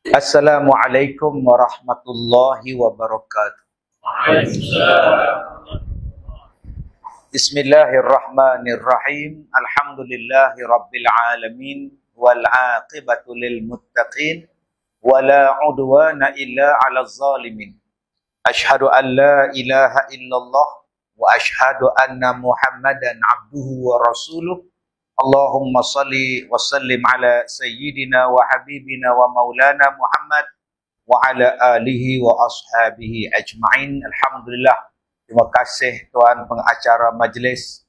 Assalamualaikum warahmatullahi wabarakatuh. Bismillahirrahmanirrahim. Alhamdulillahi rabbil alamin wal aqibatu lil muttaqin wala udwana illa 'alal zalimin. Asyhadu an la ilaha illallah wa asyhadu anna Muhammadan abduhu wa rasuluh. Allahumma salli wa sallim ala sayyidina wa habibina wa maulana Muhammad wa ala alihi wa ashabihi ajma'in. Alhamdulillah. Terima kasih tuan pengacara majlis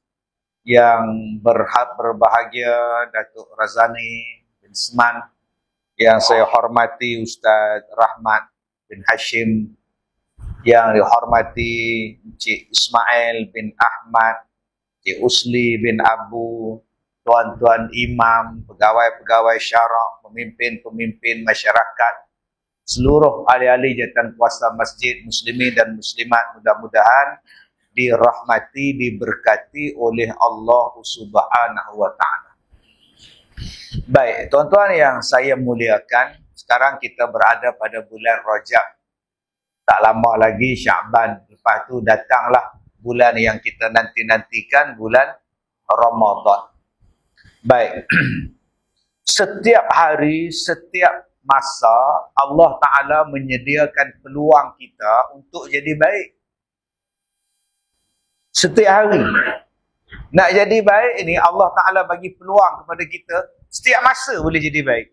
yang berbahagia, Datuk Razani bin Seman, yang saya hormati Ustaz Rahmat bin Hashim, yang dihormati Encik Ismail bin Ahmad, Encik Usli bin Abu, tuan-tuan imam, pegawai-pegawai syarak, pemimpin-pemimpin masyarakat, seluruh ahli-ahli jawatan kuasa masjid, muslimin dan muslimat, mudah-mudahan dirahmati, diberkati oleh Allah Subhanahu wa taala. Baik, tuan-tuan yang saya muliakan, sekarang kita berada pada bulan Rajab. Tak lama lagi Syaban, lepas tu datanglah bulan yang kita nanti-nantikan, bulan Ramadan. Baik, setiap hari, setiap masa Allah Ta'ala menyediakan peluang kita untuk jadi baik. Setiap hari nak jadi baik ni Allah Ta'ala bagi peluang kepada kita, setiap masa boleh jadi baik.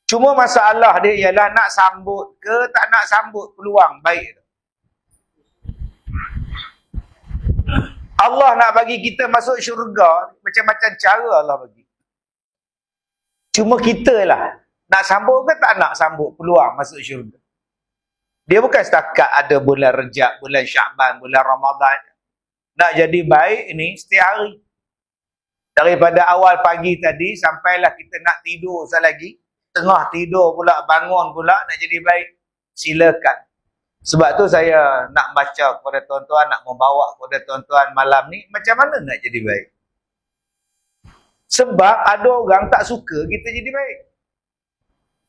Cuma masalah dia ialah nak sambut ke tak nak sambut peluang baik. Allah nak bagi kita masuk syurga, macam-macam cara Allah bagi. Cuma kita lah nak sambut ke tak nak sambut peluang masuk syurga. Dia bukan setakat ada bulan Rejab, bulan Syaban, bulan Ramadan. Nak jadi baik ni setiap hari. Daripada awal pagi tadi sampailah kita nak tidur sekali lagi. Tengah tidur pula, bangun pula nak jadi baik. Silakan. Sebab tu saya nak baca kepada tuan-tuan, nak membawa kepada tuan-tuan malam ni, macam mana nak jadi baik. Sebab ada orang tak suka kita jadi baik.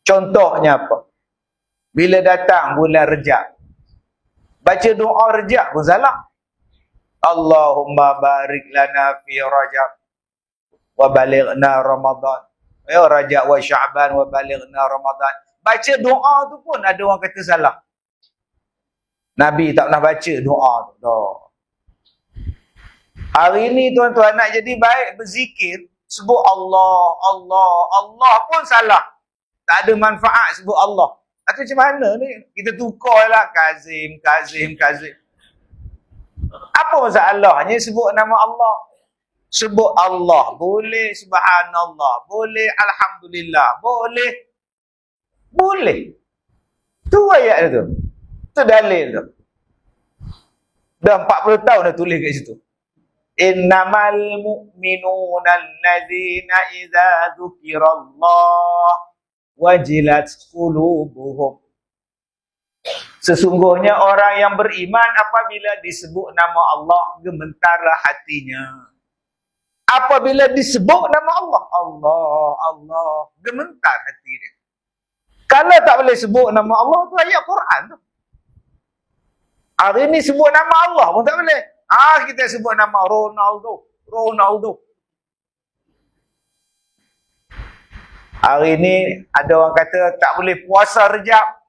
Contohnya apa? Bila datang bulan Rejab, baca doa Rejab pun salah. Allahumma barik lana fi Rajab wa balighna Ramadan. Ya Rajab wa Sya'ban wa balighna Ramadan. Baca doa tu pun ada orang kata salah. Nabi tak pernah baca doa tu. Hari ni tuan-tuan nak jadi baik, berzikir, sebut Allah, Allah, Allah pun salah. Tak ada manfaat sebut Allah. Atau macam mana ni? Kita tukarlah Kazim, Kazim, Kazim. Apa masalahnya sebut nama Allah? Sebut Allah boleh, subhanallah boleh, alhamdulillah boleh. Boleh. Tu ayat tu. Tu dalil tu. Dah 40 tahun dah tulis kat situ. Innamal mu'minuna allazina idza dzukirallah wajilat qulubuhum. Sesungguhnya orang yang beriman apabila disebut nama Allah gemetarlah hatinya. Apabila disebut nama Allah, Allah, Allah, gemetar hati dia. Kalau tak boleh sebut nama Allah, tu ayat Quran tu. Hari ni sebut nama Allah pun tak boleh. Kita sebut nama Ronaldo, Ronaldo. Hari ni ada orang kata tak boleh puasa Rejab.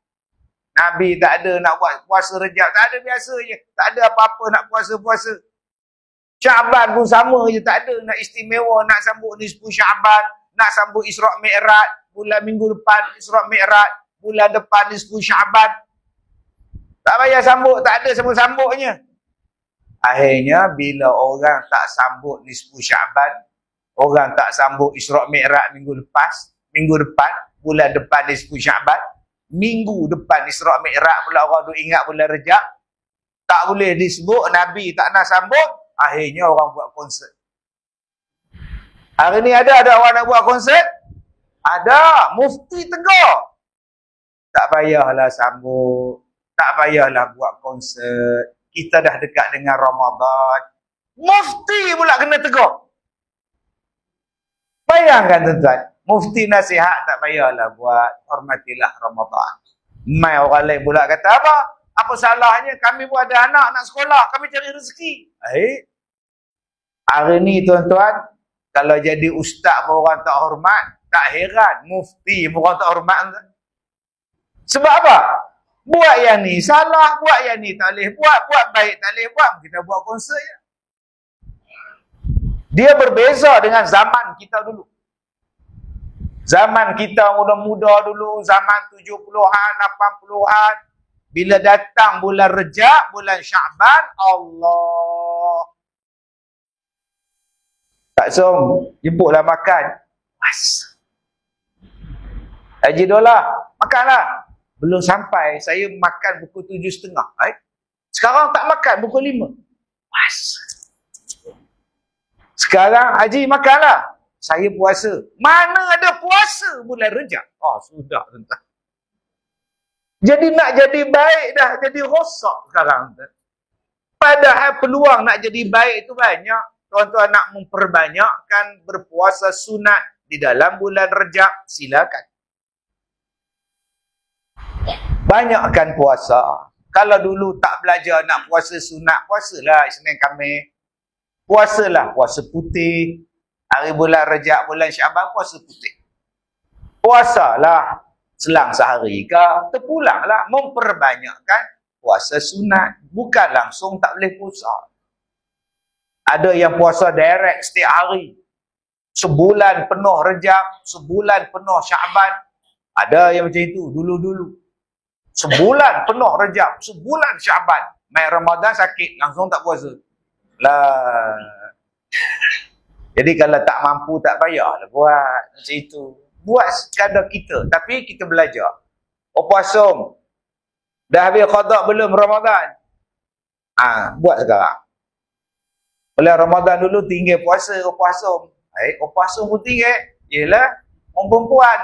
Nabi tak ada nak buat puasa Rejab, tak ada, biasa je. Tak ada apa-apa nak puasa-puasa. Syaban pun sama je, tak ada nak istimewa, nak sambut nisfu Syaban, nak sambut Isra' Mi'raj, bulan minggu depan Isra' Mi'raj, bulan depan nisfu Syaban. Tak payah sambut, tak ada sambut-sambutnya. Akhirnya bila orang tak sambut nisfu Syaban, orang tak sambut Isra' Mi'raj minggu depan, bulan depan nisfu Syaban, minggu depan Isra' Mi'raj pula orang tu ingat bulan Rejab, tak boleh disebut, Nabi tak nak sambut, akhirnya orang buat konsert. Hari ni ada orang nak buat konsert? Ada, mufti tegur. Tak payahlah sambut, tak payahlah buat konsert. Kita dah dekat dengan Ramadan. Mufti pula kena tegur. Bayangkan tuan-tuan, Mufti nasihat tak payahlah buat. Hormatilah Ramadan. Mai orang lain pula kata apa? Apa salahnya? Kami pun ada anak nak sekolah. Kami cari rezeki. Hari ni tuan-tuan, kalau jadi ustaz pun orang tak hormat, tak heran. Mufti pun orang tak hormat. Sebab apa? Buat yang ni salah, buat yang ni tak boleh buat, buat baik tak boleh buat. Kita buat konsert je. Dia berbeza dengan zaman kita dulu. Zaman kita muda-muda dulu, zaman 70-an, 80-an. Bila datang bulan Rejab, bulan Sya'ban, Allah. Tak som, jemputlah makan. Mas. Haji Dola, makanlah. Belum sampai, saya makan pukul 7.30. Sekarang tak makan pukul 5. Mas. Sekarang Haji makanlah. Saya puasa. Mana ada puasa bulan Rejab? Sudah tuan-tuan. Jadi nak jadi baik dah jadi rosak sekarang. Padahal peluang nak jadi baik itu banyak. Tuan-tuan nak memperbanyakkan berpuasa sunat di dalam bulan Rejab, silakan. Banyakkan puasa. Kalau dulu tak belajar nak puasa sunat, puasalah Isnin Khamis. Puasalah puasa putih. Hari bulan Rejab, bulan Syaban, puasa putih. Puasalah selang sehari ke, terpulanglah memperbanyakkan puasa sunat. Bukan langsung tak boleh puasa. Ada yang puasa direct setiap hari. Sebulan penuh Rejab, sebulan penuh Syaban. Ada yang macam itu dulu-dulu. Sebulan penuh Rejab, sebulan Syaban. Mai Ramadan sakit, langsung tak puasa. Lah. Jadi kalau tak mampu tak payahlah buat macam itu. Buat sekadar kita, tapi kita belajar. Puasa. Dah habis qada belum Ramadan? Buat sekarang. Bulan Ramadan dulu tinggal puasa, puasa. Puasa pun tinggal. Yelah, orang perempuan.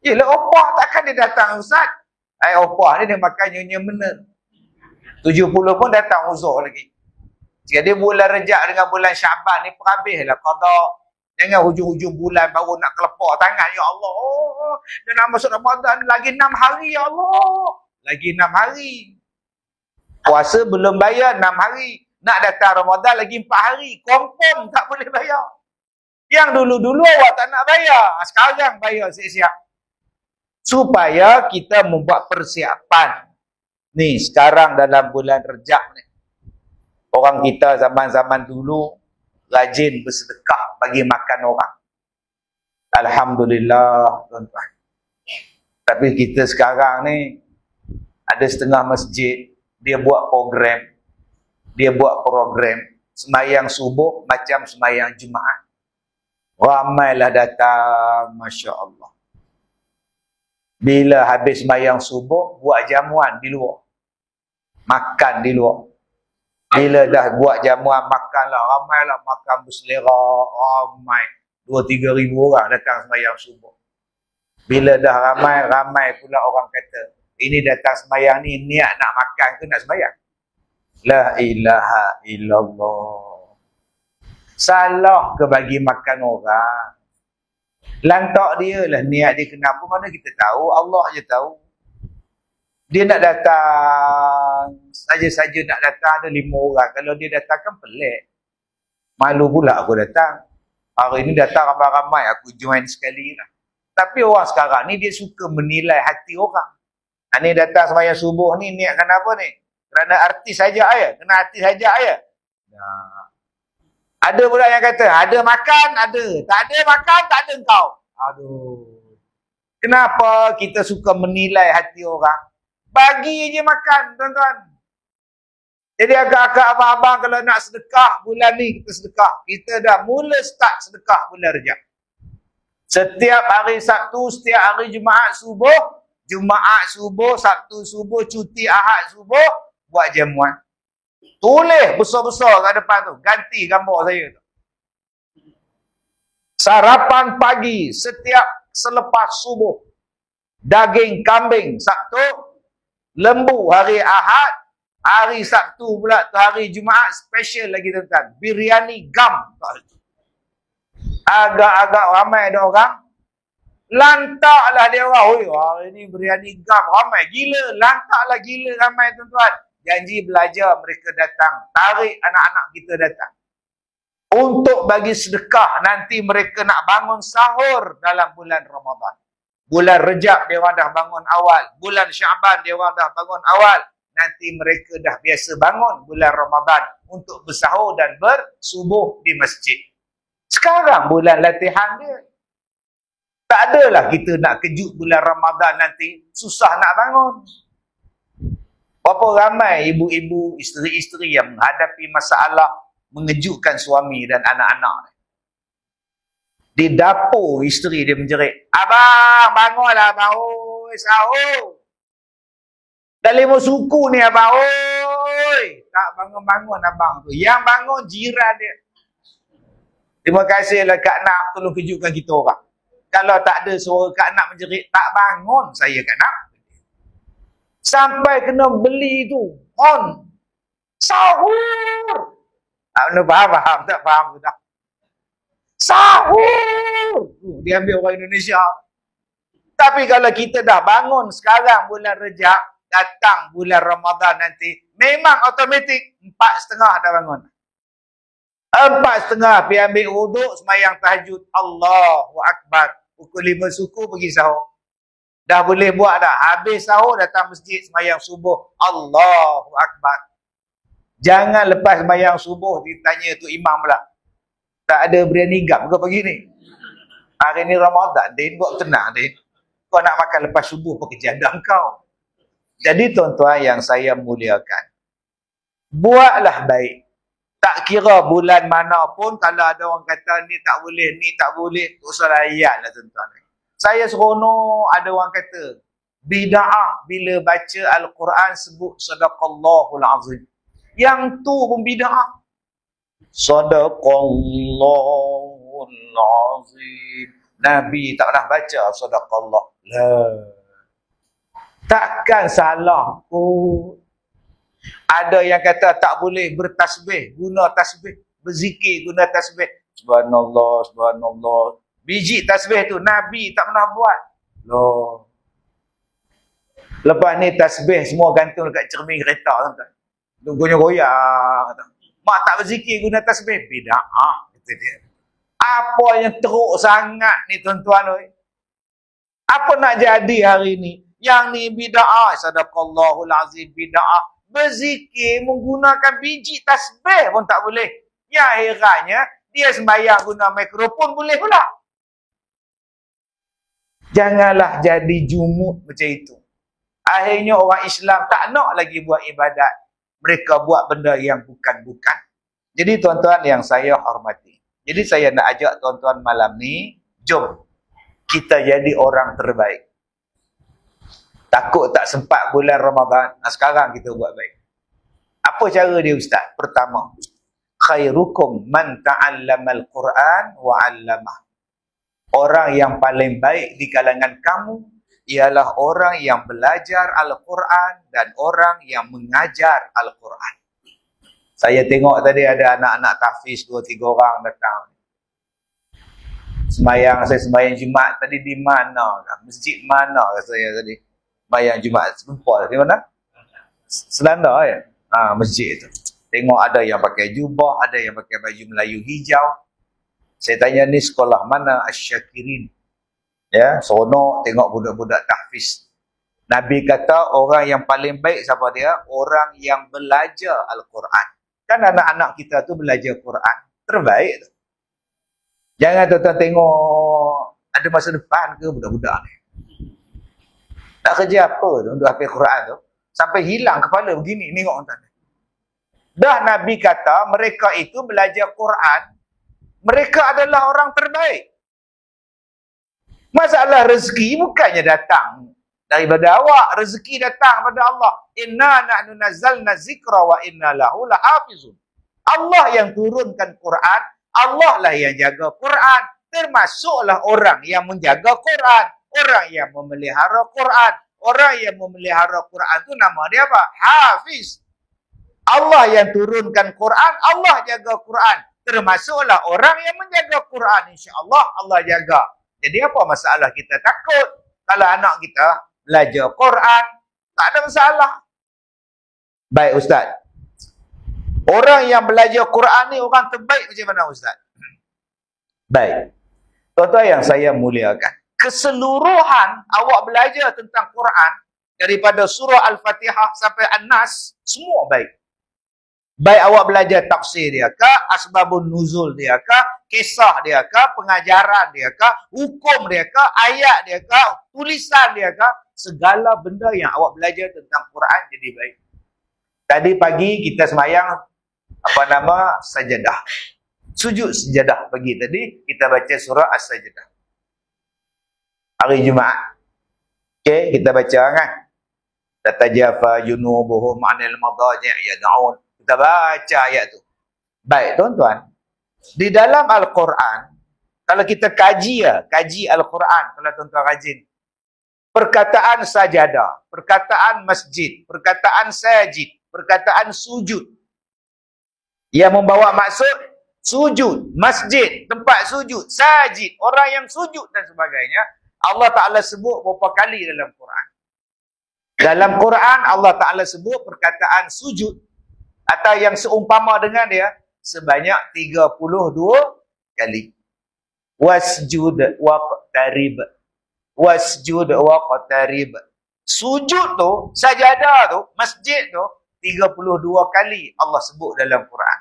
Yelah, opah takkan dia datang ustaz. Opah ni dia makan nyonya benar. 70 pun datang uzur lagi. Jadi bulan Rejab dengan bulan Syaban ni perhabislah qada. Jangan hujung-hujung bulan baru nak kelepar tangan. Ya Allah, dia nak masuk Ramadan lagi 6 hari ya Allah. Lagi 6 hari. Puasa belum bayar 6 hari. Nak datang Ramadan lagi 4 hari. Confirm tak boleh bayar. Yang dulu-dulu awak tak nak bayar. Sekarang bayar siap-siap. Supaya kita membuat persiapan. Ni sekarang dalam bulan Rejab ni. Orang kita zaman-zaman dulu rajin bersedekah bagi makan orang. Alhamdulillah tuan-tuan. Tapi kita sekarang ni ada setengah masjid dia buat program. Dia buat program sembahyang subuh macam sembahyang Jumaat. Ramailah datang, masya-Allah. Bila habis sembahyang subuh buat jamuan di luar. Makan di luar. Bila dah buat jamuan makanlah, ramailah makan berselera, ramai 2-3 ribu orang datang sembahyang subuh. Bila dah ramai pula orang kata, ini datang sembahyang ni niat nak makan ke nak sembahyang? La ilaha illallah. Salah ke bagi makan orang? Lantak dia lah niat dia kenapa, mana kita tahu, Allah je tahu. Dia nak datang, saja-saja nak datang ada 5 orang. Kalau dia datang kan pelik. Malu pula aku datang. Hari ni datang ramai-ramai, aku join sekali lah. Tapi orang sekarang ni dia suka menilai hati orang. Ni datang sembahyang subuh ni, niat kenapa ni? Kerana artis saja ya? Kena artis saja ya? Nah. Ada pula yang kata, ada makan, ada. Tak ada makan, tak ada kau. Aduh. Kenapa kita suka menilai hati orang? Bagi je makan, tuan-tuan. Jadi agak-agak abang-abang kalau nak sedekah, bulan ni kita sedekah. Kita dah mula start sedekah bulan Rejab. Setiap hari Sabtu, setiap hari Jumaat subuh, Sabtu subuh, cuti Ahad subuh, buat jamuan. Tulis besar-besar kat depan tu. Ganti gambar saya tu. Sarapan pagi setiap selepas subuh. Daging kambing Sabtu. Lembu hari Ahad, hari Sabtu pula tu hari Jumaat special lagi tuan-tuan. Biryani gam. Agak-agak ramai ada orang Lantaklah dia orang. Oi, hari ni Biryani Gam ramai gila. Lantaklah gila ramai tuan-tuan. Janji belajar mereka datang. Tarik anak-anak kita datang. Untuk bagi sedekah. Nanti mereka nak bangun sahur dalam bulan Ramadan. Bulan Rejab dia orang dah bangun awal. Bulan Syaban dia orang dah bangun awal. Nanti mereka dah biasa bangun bulan Ramadan untuk bersahur dan bersubuh di masjid. Sekarang bulan latihan dia. Tak adalah kita nak kejut bulan Ramadan nanti susah nak bangun. Berapa ramai ibu-ibu, isteri-isteri yang menghadapi masalah mengejutkan suami dan anak-anak. Di dapur isteri dia menjerit, "Abang, bangunlah abang, oi, sahur. Dah 5 suku ni abang, oi." Tak bangun-bangun abang tu. Yang bangun jiran dia. Terima kasihlah Kak Nak tolong kejutkan kita orang. Kalau tak ada suara Kak Nak menjerit, tak bangun saya Kak Nak. Sampai kena beli tu. On. Sahur. Tak kena faham, tak faham sudah. Sahur. Dia ambil orang Indonesia. Tapi kalau kita dah bangun sekarang bulan Rejab, datang bulan Ramadan nanti, memang automatik 4.30 dah bangun. 4.30 pergi ambil wuduk, semayang tahajud. Allahu Akbar. Pukul 5 suku pergi sahur. Dah boleh buat dah. Habis sahur datang masjid semayang subuh. Allahu Akbar. Jangan lepas semayang subuh ditanya tu imam pula. Tak ada Biryani Gam ke pagi ni? Hari ni Ramadan, Din. Buat tenang, Din. Kau nak makan lepas subuh pekerjaan kau. Jadi tuan-tuan yang saya muliakan, buatlah baik. Tak kira bulan mana pun, kalau ada orang kata ni tak boleh, tak usah layan lah tuan-tuan. Saya seronok ada orang kata, bida'ah bila baca Al-Quran sebut Sadaqallahul Azim. Yang tu pun bida'ah. Sadaqallahul Azim. Nabi tak pernah baca Sadaqallah. Takkan salah pun. Ada yang kata tak boleh bertasbih, guna tasbih. Berzikir, guna tasbih. Subhanallah, subhanallah. Biji tasbih tu Nabi tak pernah buat. Loh. Lepas ni tasbih semua gantung dekat cermin kereta tuan-tuan. Tunggunya goyang. Mak tak berzikir guna tasbih. Bida'ah. Kata dia. Apa yang teruk sangat ni tuan-tuan. Apa nak jadi hari ni? Yang ni bida'ah. Sadaqallahul Azim bida'ah. Berzikir menggunakan biji tasbih pun tak boleh. Yang herannya, dia sembahyang guna mikrofon boleh pula. Janganlah jadi jumut macam itu. Akhirnya orang Islam tak nak lagi buat ibadat. Mereka buat benda yang bukan-bukan. Jadi tuan-tuan yang saya hormati. Jadi saya nak ajak tuan-tuan malam ni, jom kita jadi orang terbaik. Takut tak sempat bulan Ramadan. Nah, sekarang kita buat baik. Apa cara dia Ustaz? Pertama, khairukum man ta'allamal Quran wa 'allamah. Orang yang paling baik di kalangan kamu ialah orang yang belajar Al-Quran dan orang yang mengajar Al-Quran. Saya tengok tadi ada anak-anak tahfiz 2-3 orang datang. Saya sembahyang Jumaat tadi di mana? Masjid mana saya tadi? Sembahyang Jumaat serupa di mana? Selanda ya. Masjid tu. Tengok ada yang pakai jubah, ada yang pakai baju Melayu hijau. Saya tanya ni sekolah mana? Asy-Syakirin. Ya, seronok tengok budak-budak tahfiz. Nabi kata orang yang paling baik siapa dia? Orang yang belajar Al-Quran. Kan anak-anak kita tu belajar Quran. Terbaik tu. Jangan tuan-tuan tengok ada masa depan ke budak-budak ni. Tak kerja apa tu untuk hafal Quran tu. Sampai hilang kepala begini. Tengok tuan. Dah Nabi kata mereka itu belajar Quran. Mereka adalah orang terbaik. Masalah rezeki bukannya datang daripada awak. Rezeki datang daripada Allah. Inna nahnu nazzalna zikra wa inna lahu lahafizun. Allah yang turunkan Quran. Allah lah yang jaga Quran. Termasuklah orang yang menjaga Quran. Orang yang memelihara Quran. Orang yang memelihara Quran tu nama dia apa? Hafiz. Allah yang turunkan Quran. Allah jaga Quran. Termasuklah orang yang menjaga Quran. InsyaAllah Allah jaga. Jadi apa masalah kita takut kalau anak kita belajar Quran? Tak ada masalah. Baik Ustaz. Orang yang belajar Quran ni orang terbaik macam mana Ustaz? Baik. Tuan-tuan yang saya muliakan. Keseluruhan awak belajar tentang Quran daripada surah Al-Fatihah sampai An-Nas, semua baik. Baik awak belajar tafsir dia kah, asbabun nuzul dia kah, kisah dia kah, pengajaran dia kah, hukum dia kah, ayat dia kah, tulisan dia kah, segala benda yang awak belajar tentang Quran jadi baik. Tadi pagi kita sembahyang sajadah. Sujud sajadah pagi tadi kita baca surah As-Sajadah. Hari Jumaat. Okey, kita baca kan. Tatajafa junubuhum 'anil madaji' yad'un. Kita baca ayat tu. Baik, tuan-tuan. Di dalam Al-Quran, kalau kita kaji Al-Quran, kalau tuan-tuan rajin. Perkataan sajadah, perkataan masjid, perkataan sajid, perkataan sujud. Yang membawa maksud sujud, masjid, tempat sujud, sajid, orang yang sujud dan sebagainya. Allah Ta'ala sebut berapa kali dalam Quran. Dalam Quran, Allah Ta'ala sebut perkataan sujud atau yang seumpama dengan dia sebanyak 32 kali. Wasjud waqtarib. Wasjud waqtarib. Sujud tu, sajadah tu, masjid tu 32 kali Allah sebut dalam Quran.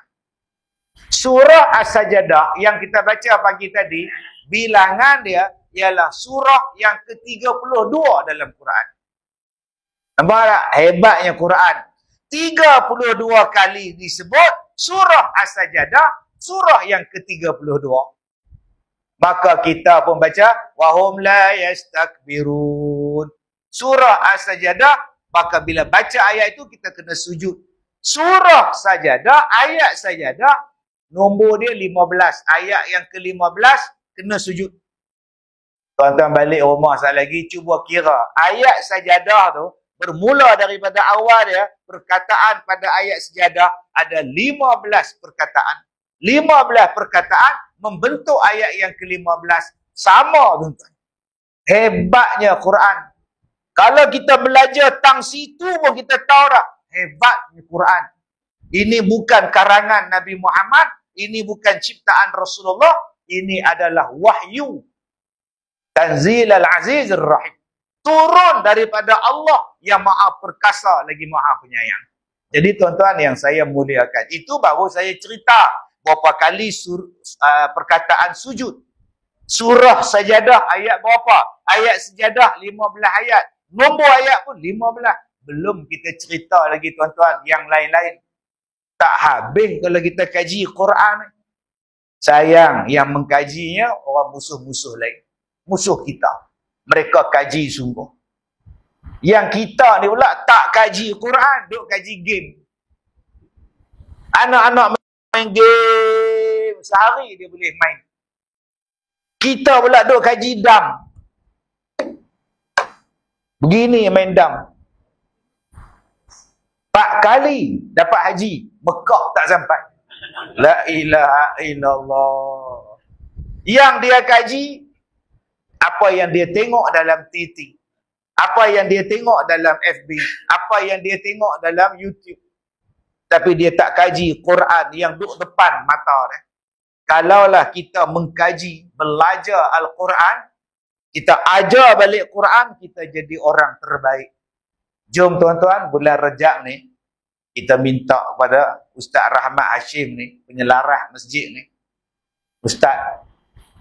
Surah As-Sajadah yang kita baca pagi tadi, bilangan dia ialah surah yang ke-32 dalam Quran. Nampak tak? Hebatnya Quran. 32 kali disebut surah As-Sajadah, surah yang ke-32. Maka kita pun baca, wahum la yastakbirun. Surah As-Sajadah, maka bila baca ayat itu kita kena sujud. Surah Sajadah, ayat Sajadah, nombor dia 15. Ayat yang ke-15 kena sujud. Tuan-tuan balik rumah sekali lagi, cuba kira. Ayat Sajadah tu, bermula daripada awal dia, perkataan pada ayat Sajadah, ada 15 perkataan. 15 perkataan membentuk ayat yang ke-15. Sama, tuan-tuan. Hebatnya Quran. Kalau kita belajar tang situ pun kita tahu dah. Hebatnya Quran. Ini bukan karangan Nabi Muhammad. Ini bukan ciptaan Rasulullah. Ini adalah wahyu. Tanzil al-Aziz al-Rahim. Turun daripada Allah yang maha perkasa lagi maha penyayang. Jadi tuan-tuan yang saya muliakan. Itu baru saya cerita berapa kali perkataan sujud. Surah Sajadah ayat berapa? Ayat Sajadah 15 ayat. Nombor ayat pun 15. Belum kita cerita lagi tuan-tuan yang lain-lain. Tak habis kalau kita kaji Quran. Sayang yang mengkajinya orang musuh-musuh lain. Musuh kita. Mereka kaji sungguh. Yang kita ni pula tak kaji Quran, duk kaji game. Anak-anak main game sehari dia boleh main. Kita pula duk kaji dam. Begini main dam. 4 kali dapat haji. Mekah tak sampai. La ilaha illallah. Yang dia kaji, apa yang dia tengok dalam TT. Apa yang dia tengok dalam FB. Apa yang dia tengok dalam YouTube. Tapi dia tak kaji Quran yang duduk depan mata dia. Kalaulah kita mengkaji, belajar Al-Quran, kita ajar balik Quran, kita jadi orang terbaik. Jom tuan-tuan, bulan Rejab ni, kita minta kepada Ustaz Rahmat Hashim ni, penyelarah masjid ni. Ustaz,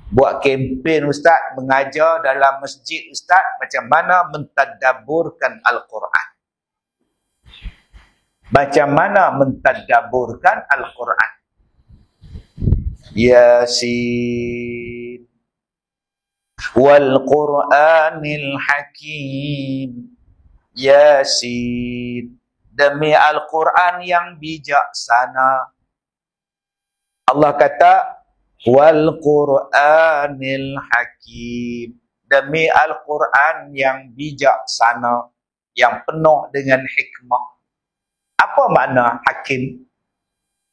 buat kempen Ustaz, mengajar dalam masjid Ustaz, macam mana mentadabburkan Al-Quran. Macam mana mentadabburkan Al-Quran. Yasin. Wal Qur'anil Hakim. Yasin. Demi Al-Quran yang bijaksana. Allah kata, wal Qur'anil Hakim. Demi Al-Quran yang bijaksana. Yang penuh dengan hikmah. Apa makna hakim?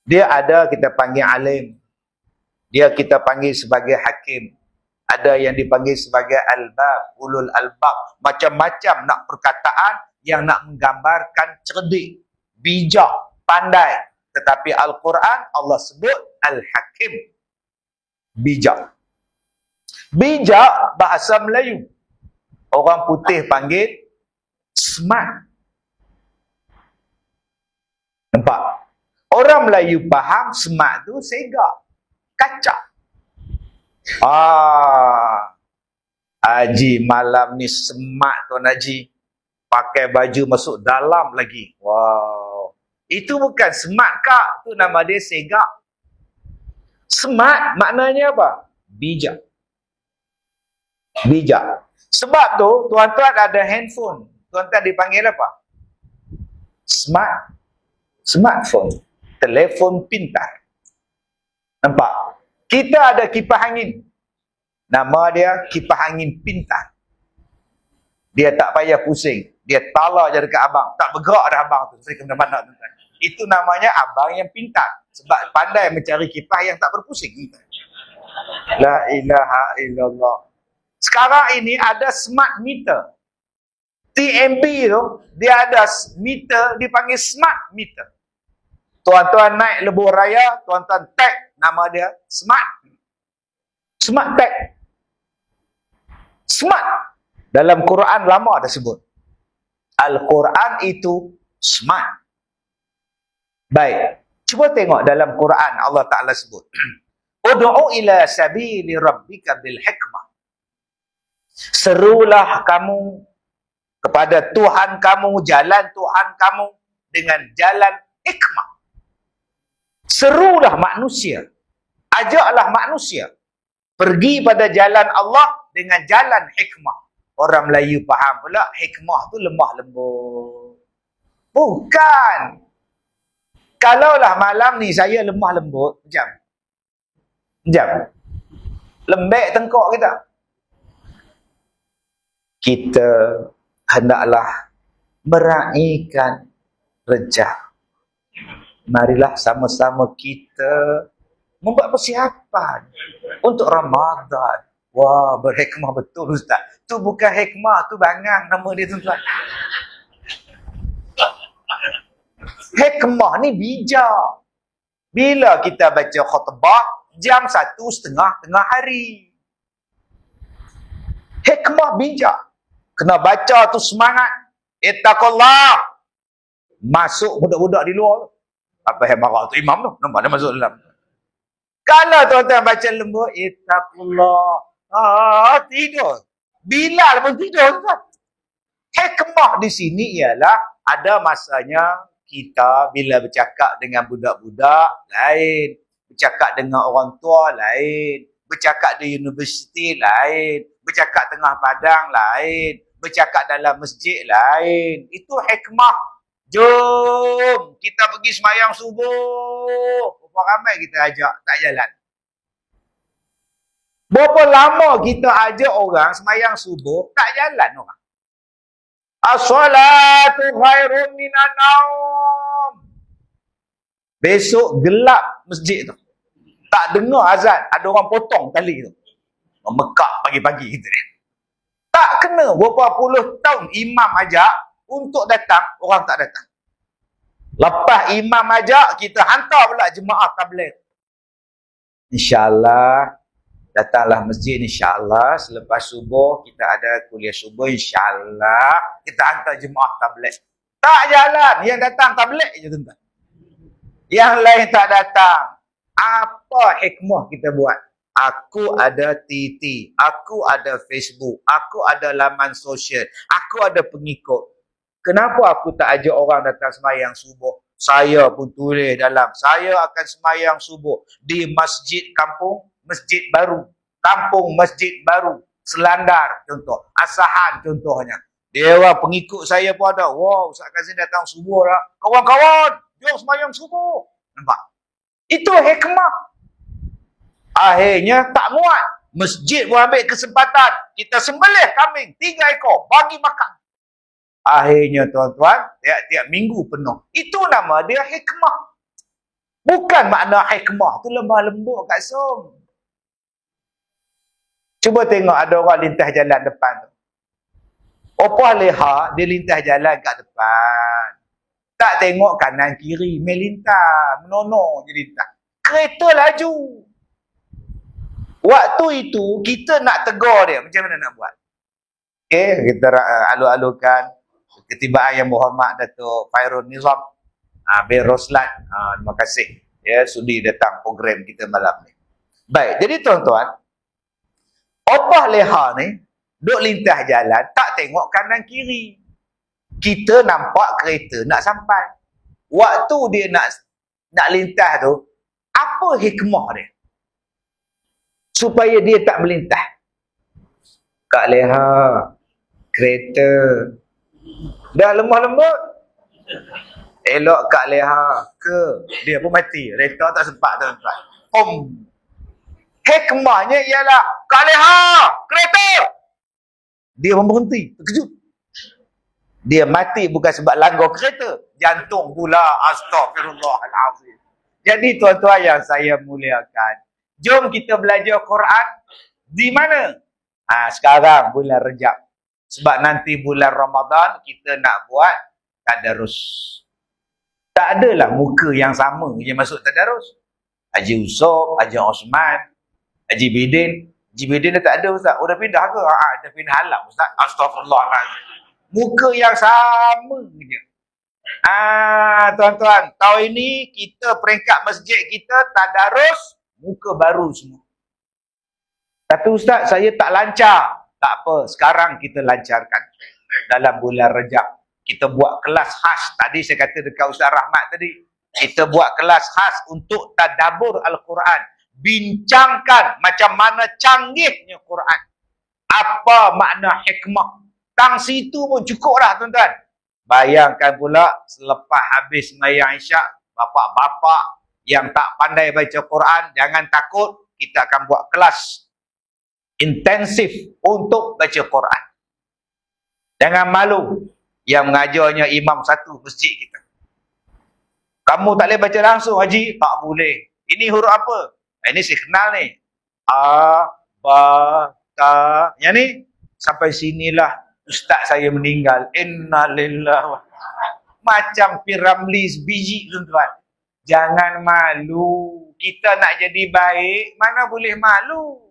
Dia ada kita panggil alim. Dia kita panggil sebagai hakim. Ada yang dipanggil sebagai albab, ulul albab. Macam-macam nak perkataan yang nak menggambarkan cerdik, bijak, pandai. Tetapi Al-Quran Allah sebut Al-Hakim. Bijak. Bijak bahasa Melayu. Orang putih panggil smart. Nampak? Orang Melayu faham smart tu segak, kacak. Haji malam ni smart Tuan Haji. Pakai baju masuk dalam lagi. Wow. Itu bukan smart kak. Tu nama dia segak. Smart maknanya apa? Bijak. Bijak. Sebab tu tuan-tuan ada handphone. Tuan-tuan dipanggil apa? Smartphone. Telefon pintar. Nampak? Kita ada kipas angin. Nama dia kipas angin pintar. Dia tak payah pusing. Dia tala je dekat abang. Tak bergerak dah abang tu. Saya kena mana tuan-tuan. Itu namanya abang yang pintar. Sebab pandai mencari kipas yang tak berpusing. La ilaha illallah. Sekarang ini ada smart meter. TMB tu, dia ada meter, dipanggil smart meter. Tuan-tuan naik lebuh raya, tuan-tuan tag nama dia smart. Smart tag. Smart. Dalam Quran lama dah sebut. Al-Quran itu smart. Baik. Cuba tengok dalam Quran Allah Ta'ala sebut. Ud'u ila sabili rabbika bil hikmah. Serulah kamu kepada Tuhan kamu, jalan Tuhan kamu dengan jalan hikmah. Serulah manusia. Ajaklah manusia. Pergi pada jalan Allah dengan jalan hikmah. Orang Melayu faham pula hikmah tu lemah lembut. Bukan. Kalaulah malam ni saya lemah lembut, Jam. Lembek tengkok kita. Kita hendaklah meraihkan rejah. Marilah sama-sama kita membuat persiapan untuk Ramadan. Wah, berhikmah betul Ustaz. Tu bukan hikmah, tu bangang nama dia tuan-tuan. Hikmah ni bijak. Bila kita baca khutbah, jam 1:30 tengah hari. Hikmah bijak. Kena baca tu semangat. Ittaqullah. Masuk budak-budak di luar. Apa yang marah tu imam tu? Nampak dia masuk dalam. Kalau tuan-tuan baca lembut, ittaqullah. Tidur. Bilal pun tidur tuan. Hikmah di sini ialah ada masanya kita bila bercakap dengan budak-budak lain, bercakap dengan orang tua lain, bercakap di universiti lain, bercakap tengah padang lain, bercakap dalam masjid lain. Itu hikmah. Jom kita pergi semayang subuh. Berapa ramai kita ajak tak jalan. Berapa lama kita ajak orang semayang subuh tak jalan orang. As-salatu khairun minan naum. Besok gelap masjid tu. Tak dengar azan, ada orang potong tali tu. Mekak pagi-pagi gitu dia. Tak kena berapa puluh tahun imam ajak untuk datang, orang tak datang. Lepas imam ajak, kita hantar pula jemaah tabligh. InsyaAllah, datanglah masjid insyaAllah. Selepas subuh, kita ada kuliah subuh insyaAllah. Kita hantar jemaah tabligh. Tak jalan, yang datang tabligh je tuan-tuan. Yang lain tak datang. Apa hikmah kita buat? Aku ada TT, aku ada Facebook, aku ada laman sosial, aku ada pengikut. Kenapa aku tak ajak orang datang semayang subuh? Saya pun tulis dalam, saya akan semayang subuh di masjid kampung, masjid baru, kampung masjid baru, Selandar contoh, Asahan contohnya. Dewa pengikut saya pun ada. Wow, Ustaz Kazim datang subuh lah. Kawan-kawan, jom semayang subuh. Nampak? Itu hikmah. Akhirnya tak muat. Masjid pun ambil kesempatan. Kita sembelih kambing 3 ekor. Bagi makan. Akhirnya tuan-tuan, tiap-tiap minggu penuh. Itu nama dia hikmah. Bukan makna hikmah tu lemah lembut Kak Som. Cuba tengok ada orang lintas jalan depan tu. Opah leha, dia lintas jalan kat depan. Tak tengok kanan kiri, melintas, menono je lintas. Kereta laju. Waktu itu, kita nak tegur dia. Macam mana nak buat? Okey, kita alu-alukan Ketibaan Yang Berhormat Datuk Fairul Nizam bin Roslan. Terima kasih. Ya, sudi datang program kita malam ni. Baik, jadi tuan-tuan, opah leha ni, duk lintas jalan, tak tengok kanan kiri. Kita nampak kereta nak sampai. Waktu dia nak lintas tu, apa hikmah dia? Supaya dia tak melintas. Kak leha, kereta. Dah lemah lembut. Elok Kak leha ke. Dia pun mati. Kereta tak sempat tuan-tuan. Hikmahnya ialah, Kak leha, kereta. Dia pun berhenti. Terkejut. Dia mati bukan sebab langgar kereta. Jantung pula. Astagfirullahalazim. Jadi tuan-tuan yang saya muliakan, jom kita belajar Quran. Di mana? Sekarang bulan Rejab. Sebab nanti bulan Ramadan kita nak buat tadarus. Tak adalah muka yang sama je masuk tadarus. Haji Usop, Haji Osman, Haji Bidin. Haji Bidin dah tak ada Ustaz. Oh dah pindah ke? Dah pindah alam Ustaz. Astagfirullahaladzim. Muka yang sama je. Tuan-tuan, tahun ini kita peringkat masjid kita tadarus muka baru semua. Tapi Ustaz, saya tak lancar. Tak apa, sekarang kita lancarkan. Dalam bulan Rejab, kita buat kelas khas. Tadi saya kata dekat Ustaz Rahmat tadi, kita buat kelas khas untuk tadabbur Al-Quran. Bincangkan macam mana canggihnya Quran. Apa makna hikmah. Tang situ pun cukup dah tuan-tuan. Bayangkan pula selepas habis sembahyang Isyak, bapak-bapak yang tak pandai baca Quran, jangan takut, kita akan buat kelas intensif untuk baca Quran. Jangan malu. Yang mengajarnya imam satu masjid kita. Kamu tak boleh baca langsung, Haji? Tak boleh. Ini huruf apa? Ini saya kenal ni. A, ba, ta. Yang ni, sampai sinilah ustaz saya meninggal. Innalillah. Macam Piramli sebiji, tuan-tuan. Jangan malu. Kita nak jadi baik, mana boleh malu.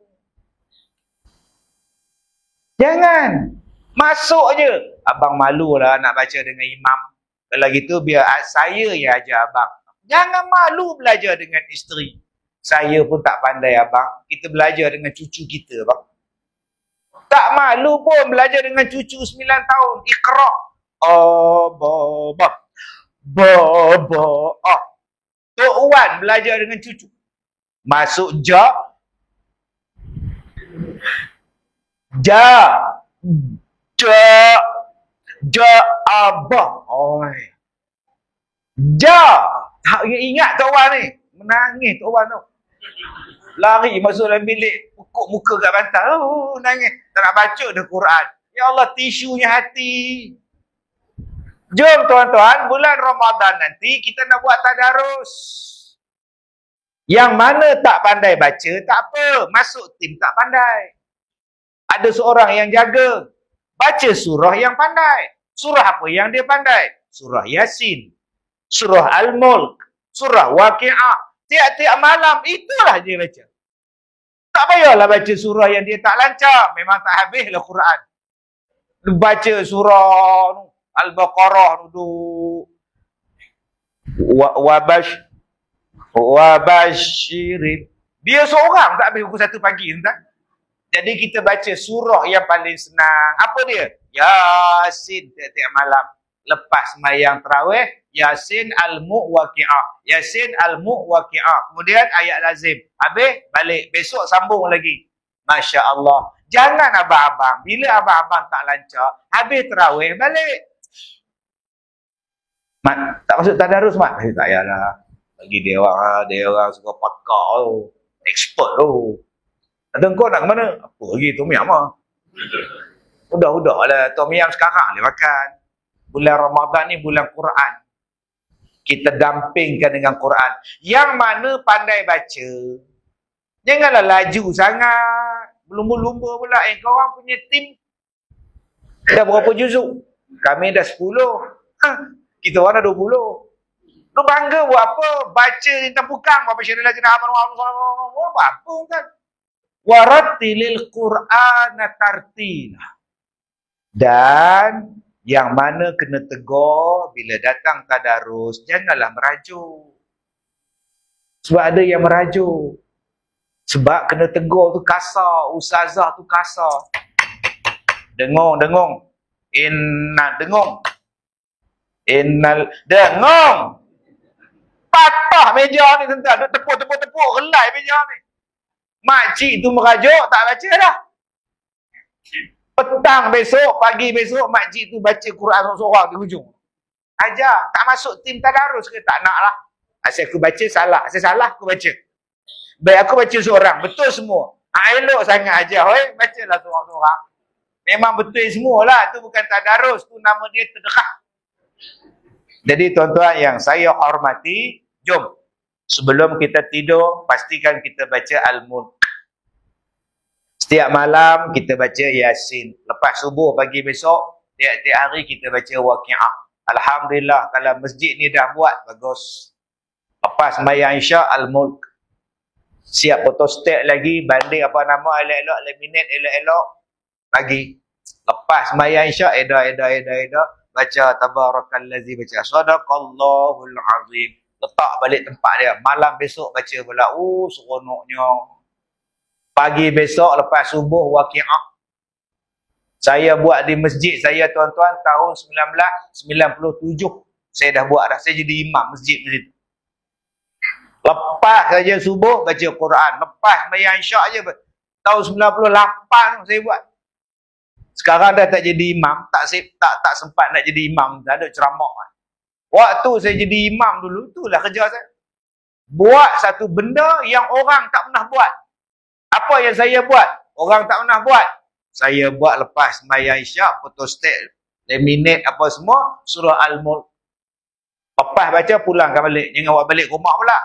Jangan. Masuk je. Abang malu lah nak baca dengan imam. Kalau gitu biar saya yang ajar abang. Jangan malu belajar dengan isteri. Saya pun tak pandai abang. Kita belajar dengan cucu kita abang. Tak malu pun belajar dengan cucu 9 tahun. Iqra. Baba. Tok Wan belajar dengan cucu. Masuk ja. Abah. Oi. Ingat Tok Wan ni. Menangis Tok Wan tu. Lari masuk dalam bilik. Pukul muka kat bantal. Nangis. Tak nak baca dah Quran. Ya Allah, tisunya hati. Jom tuan-tuan, bulan Ramadan nanti kita nak buat tadarus. Yang mana tak pandai baca, tak apa. Masuk tim tak pandai. Ada seorang yang jaga. Baca surah yang pandai. Surah apa yang dia pandai? Surah Yasin. Surah Al-Mulk. Surah Waqi'ah. Tiap-tiap malam, itulah dia baca. Tak payahlah baca surah yang dia tak lancar. Memang tak habislah Quran. Baca surah Al-Baqarah duduk. Wabashirin. Dia seorang tak habis pukul 1 pagi. Entah? Jadi kita baca surah yang paling senang. Apa dia? Yasin tiap-tiap malam. Lepas sembahyang tarawih, Yasin Al-Mulk Waqi'ah. Yasin Al-Mulk Waqi'ah. Kemudian ayat lazim. Habis, balik. Besok sambung lagi. Masya Allah. Jangan abang-abang. Bila abang-abang tak lancar, habis tarawih, balik. Mat, tak masuk tadarus, Mat? Tak payahlah. Bagi dia orang suka pakar tu. Expert tu. Kata kau nak ke mana? Apa lagi Tom Yam lah. Udah lah. Tom Yam sekarang boleh makan. Bulan Ramadan ni bulan Quran. Kita dampingkan dengan Quran. Yang mana pandai baca. Janganlah laju sangat. Lumba-lumba pula. Korang punya tim dah berapa juzuk? Kami dah 10. Kita orang dah 20. Lu bangga buat apa? Baca tentang bukang. Bapak syarilah jenak aman. Buat apa kan? Warattilil Qur'ana tartila. Dan yang mana kena tegur bila datang tadarus, janganlah merajuk. Sebab ada yang merajuk. Sebab kena tegur tu kasar. Ustazah tu kasar. Dengung. Dengung. Dengung. Patah meja ni tuan-tuan. Duk tepuk. Relai meja ni. Makcik tu merajuk, tak baca dah. Petang besok, pagi besok, makcik tu baca Quran seorang-seorang di hujung. Ajar. Tak masuk tim tadarus ke? Tak nak lah. Asyik aku baca salah. Asyik salah aku baca. Baik aku baca seorang. Betul semua. Elok sangat ajar. Bacalah seorang-seorang. Memang betul semualah. Tu bukan tadarus. Tu nama dia terdekat. Jadi tuan-tuan yang saya hormati, jom. Sebelum kita tidur, pastikan kita baca Al-Mulk. Setiap malam kita baca Yasin. Lepas subuh pagi besok, tiap-tiap hari kita baca Waqi'ah. Alhamdulillah, kalau masjid ni dah buat, bagus. Lepas sembahyang Isyak, Al-Mulk. Siap photostat lagi, banding apa nama, elok-elok, laminate elok-elok, lagi. Lepas sembahyang Isyak, eda. Baca Tabarakallazi, baca Sadaqallahul Azim. Letak balik tempat dia. Malam besok baca pula. Seronoknya. Pagi besok lepas subuh Waqi'ah. Saya buat di masjid saya tuan-tuan tahun 1997. Saya dah buat dah. Saya jadi imam masjid itu. Lepas saja subuh baca Quran. Lepas sembahyang Isyak je. Tahun 98 saya buat. Sekarang dah tak jadi imam. Tak sempat nak jadi imam. Dah ada ceramah. Waktu saya jadi imam dulu, itulah kerja saya. Buat satu benda yang orang tak pernah buat. Apa yang saya buat? Orang tak pernah buat. Saya buat lepas sembahyang Isyak, photostat, laminate apa semua, surah Al-Mulk. Lepas baca pulangkan balik. Jangan buat balik rumah pula.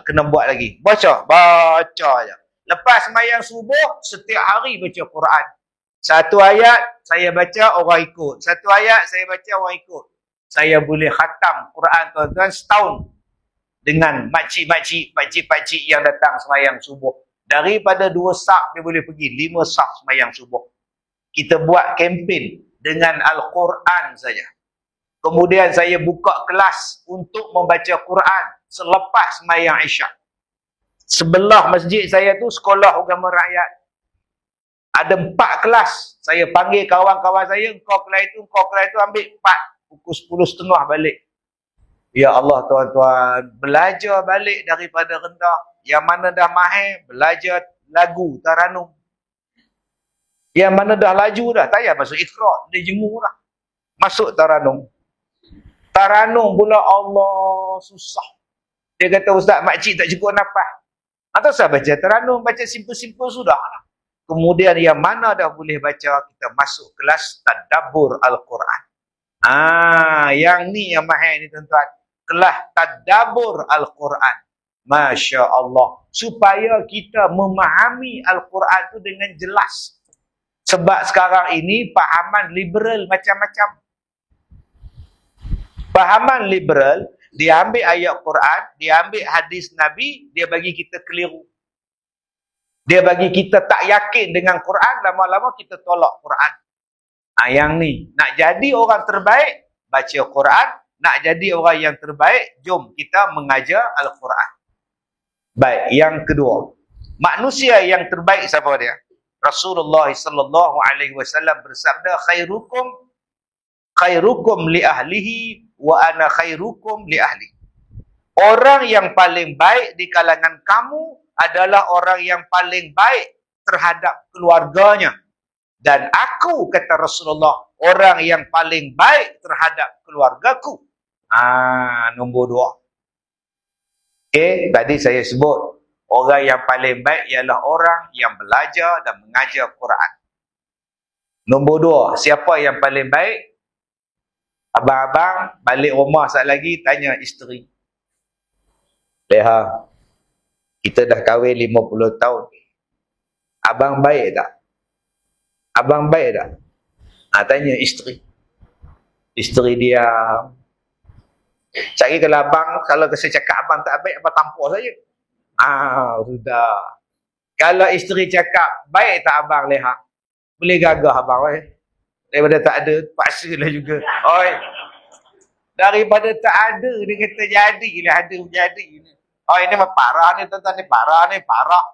Kena buat lagi. Baca je. Lepas sembahyang subuh, setiap hari baca Quran. Satu ayat saya baca, orang ikut. Satu ayat saya baca, orang ikut. Saya boleh khatam Quran tuan-tuan setahun dengan makcik-makcik yang datang sembahyang subuh. Daripada 2 saf dia boleh pergi 5 saf sembahyang subuh. Kita buat kempen dengan Al-Quran saja. Kemudian saya buka kelas untuk membaca Quran selepas sembahyang Isyak. Sebelah masjid saya tu sekolah agama rakyat. Ada 4 kelas. Saya panggil kawan-kawan saya, kau kelas itu ambil 4. Pukul 10.30 balik. Ya Allah tuan-tuan, belajar balik daripada rendah. Yang mana dah mahir, belajar lagu Taranum. Yang mana dah laju dah, tak payah masuk Iqra', dia jemur dah. Masuk Taranum. Taranum pula Allah susah. Dia kata ustaz makcik tak cukup nafas. Atau saya baca Taranum, baca simple-simple sudah lah. Kemudian yang mana dah boleh baca, kita masuk kelas tadabbur Al-Quran. Yang ni yang mahal ni tuan-tuan. Kelas tadabbur Al-Quran. Masya Allah. Supaya kita memahami Al-Quran tu dengan jelas. Sebab sekarang ini pahaman liberal macam-macam. Pahaman liberal, dia ambil ayat Quran, dia ambil hadis Nabi, dia bagi kita keliru. Dia bagi kita tak yakin dengan Quran, lama-lama kita tolak Quran. Yang ni, nak jadi orang terbaik, baca Quran. Nak jadi orang yang terbaik, jom kita mengajar Al-Quran. Baik, yang kedua. Manusia yang terbaik siapa dia? Rasulullah sallallahu alaihi wasallam bersabda, khairukum li ahlihi wa ana khairukum li ahli. Orang yang paling baik di kalangan kamu adalah orang yang paling baik terhadap keluarganya. Dan aku, kata Rasulullah, orang yang paling baik terhadap keluargaku. Nombor 2. Okey, tadi saya sebut orang yang paling baik ialah orang yang belajar dan mengajar Quran. Nombor 2, siapa yang paling baik? Abang-abang balik rumah saat lagi tanya isteri. Leha, kita dah kahwin 50 tahun. Abang baik tak? Abang baik tak? Tanya isteri. Isteri dia, cari kalau abang, kalau saya cakap abang tak baik, abang tampuk saja. Sudah. Kalau isteri cakap, baik tak abang leha? Boleh gagah abang, daripada tak ada, paksalah juga. Daripada tak ada, dia kata jadilah, ada jadi. Ini mah parah ni, tuan-tuan ni, parah.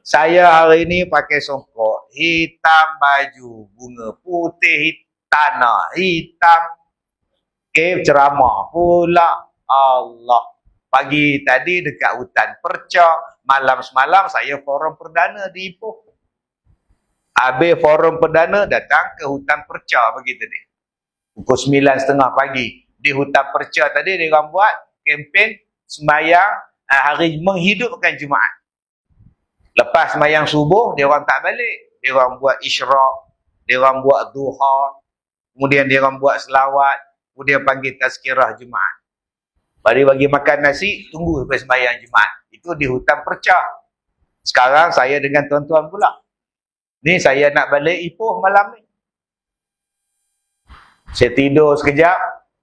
Saya hari ni pakai songkok, hitam baju, bunga putih, tanah hitam. Ceramah pula. Allah. Pagi tadi dekat hutan Perca, malam semalam saya forum perdana di Ipoh. Habis forum perdana datang ke hutan Perca pagi tadi. Pukul 9.30 pagi. Di hutan Perca tadi dia orang buat kempen sembahyang hari menghidupkan Jumaat. Lepas sembahyang subuh, dia orang tak balik. Dia orang buat isyraq, dia orang buat duha, kemudian dia orang buat selawat, kemudian panggil tazkirah Jumaat. Bagi makan nasi, tunggu sampai sembahyang Jumaat. Itu di hutan Perca. Sekarang saya dengan tuan-tuan pula. Ni saya nak balik Ipoh malam ni. Saya tidur sekejap,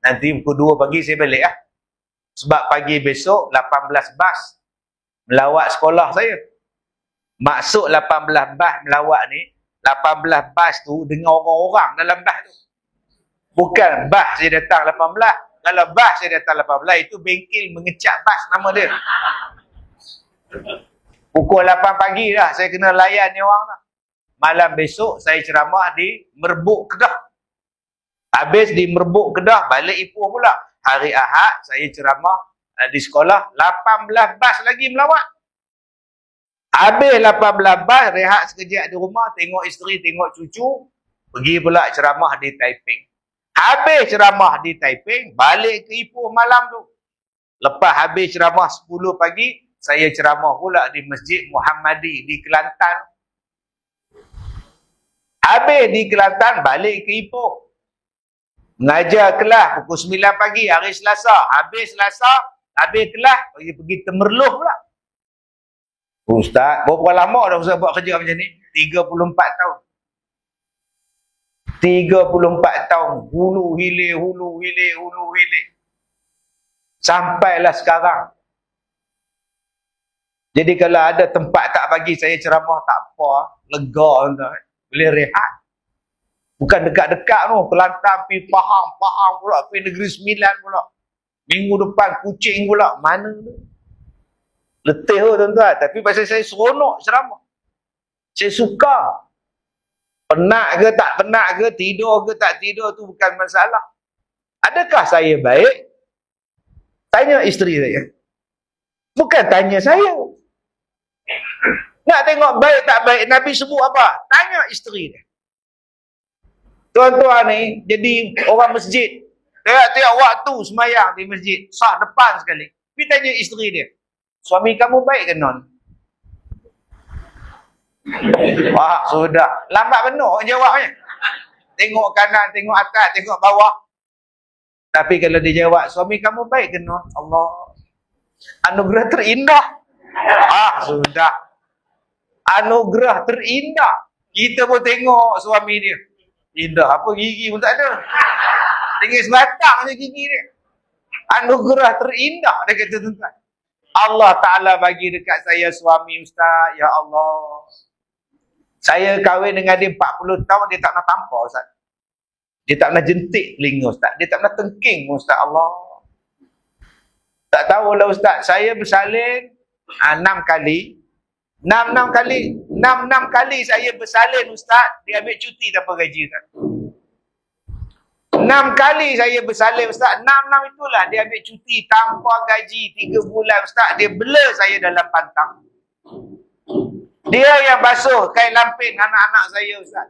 nanti pukul 2 pagi saya balik . Sebab pagi besok 18 bas melawat sekolah saya. Maksud 18 bas melawat ni, 18 bas tu dengan orang-orang dalam bas tu. Bukan bas saya datang 18. Kalau bas saya datang 18, itu bengkel mengecap bas nama dia. Pukul 8 pagi dah saya kena layan ni orang dah. Malam besok saya ceramah di Merbuk Kedah. Habis di Merbuk Kedah, balik Ipoh pula. Hari Ahad saya ceramah di sekolah, 18 bas lagi melawat. Habis 18 bas, rehat sekejap di rumah, tengok isteri, tengok cucu, pergi pula ceramah di Taiping. Habis ceramah di Taiping, balik ke Ipoh malam tu. Lepas habis ceramah 10 pagi, saya ceramah pula di Masjid Muhammadi di Kelantan. Habis di Kelantan, balik ke Ipoh. Mengajar kelas pukul 9 pagi hari Selasa. Habis Selasa, habis kelas, pergi Temerloh pula. Ustaz, berapa lama dah Ustaz buat kerja macam ni? 34 tahun. 34 tahun. Hulu hilir. Sampailah sekarang. Jadi kalau ada tempat tak bagi saya ceramah, tak apa. Lega tuan. Boleh rehat. Bukan dekat-dekat tu. Kelantan pergi Pahang pula. Pergi Negeri Sembilan pula. Minggu depan Kuching pula. Mana tu? Letih tu tuan-tuan. Tapi pasal saya seronok ceramah. Saya suka. Penat ke tak penat ke, tidur ke tak tidur tu bukan masalah. Adakah saya baik? Tanya isteri saya. Bukan tanya saya. Nak tengok baik tak baik, Nabi sebut apa? Tanya isteri dia. Tuan-tuan ni jadi orang masjid. Tiap-tiap waktu semayang di masjid. Sah depan sekali. Pergi tanya isteri dia. Suami kamu baik ke non? Sudah. Lambat benar jawabnya. Tengok kanan, tengok atas, tengok bawah. Tapi kalau dia jawab, suami kamu baik ke non? Allah. Anugerah terindah. Sudah. Anugerah terindah. Kita pun tengok suami dia. Indah apa, gigi pun tak ada. Tinggal sebatang je gigi dia. Anugerah terindah, dia kata tuan. Allah Ta'ala bagi dekat saya suami Ustaz. Ya Allah. Saya kahwin dengan dia 40 tahun, dia tak pernah tampar Ustaz. Dia tak pernah jentik telinga Ustaz. Dia tak pernah tengking Ustaz. Allah. Tak tahulah Ustaz. Saya bersalin 6 kali. 6 kali saya bersalin Ustaz. Dia ambil cuti tanpa gaji Ustaz. 6 kali saya bersalin Ustaz. 6 itulah dia ambil cuti tanpa gaji 3 bulan Ustaz. Dia bela saya dalam pantang. Dia yang basuh kain lampin anak-anak saya Ustaz.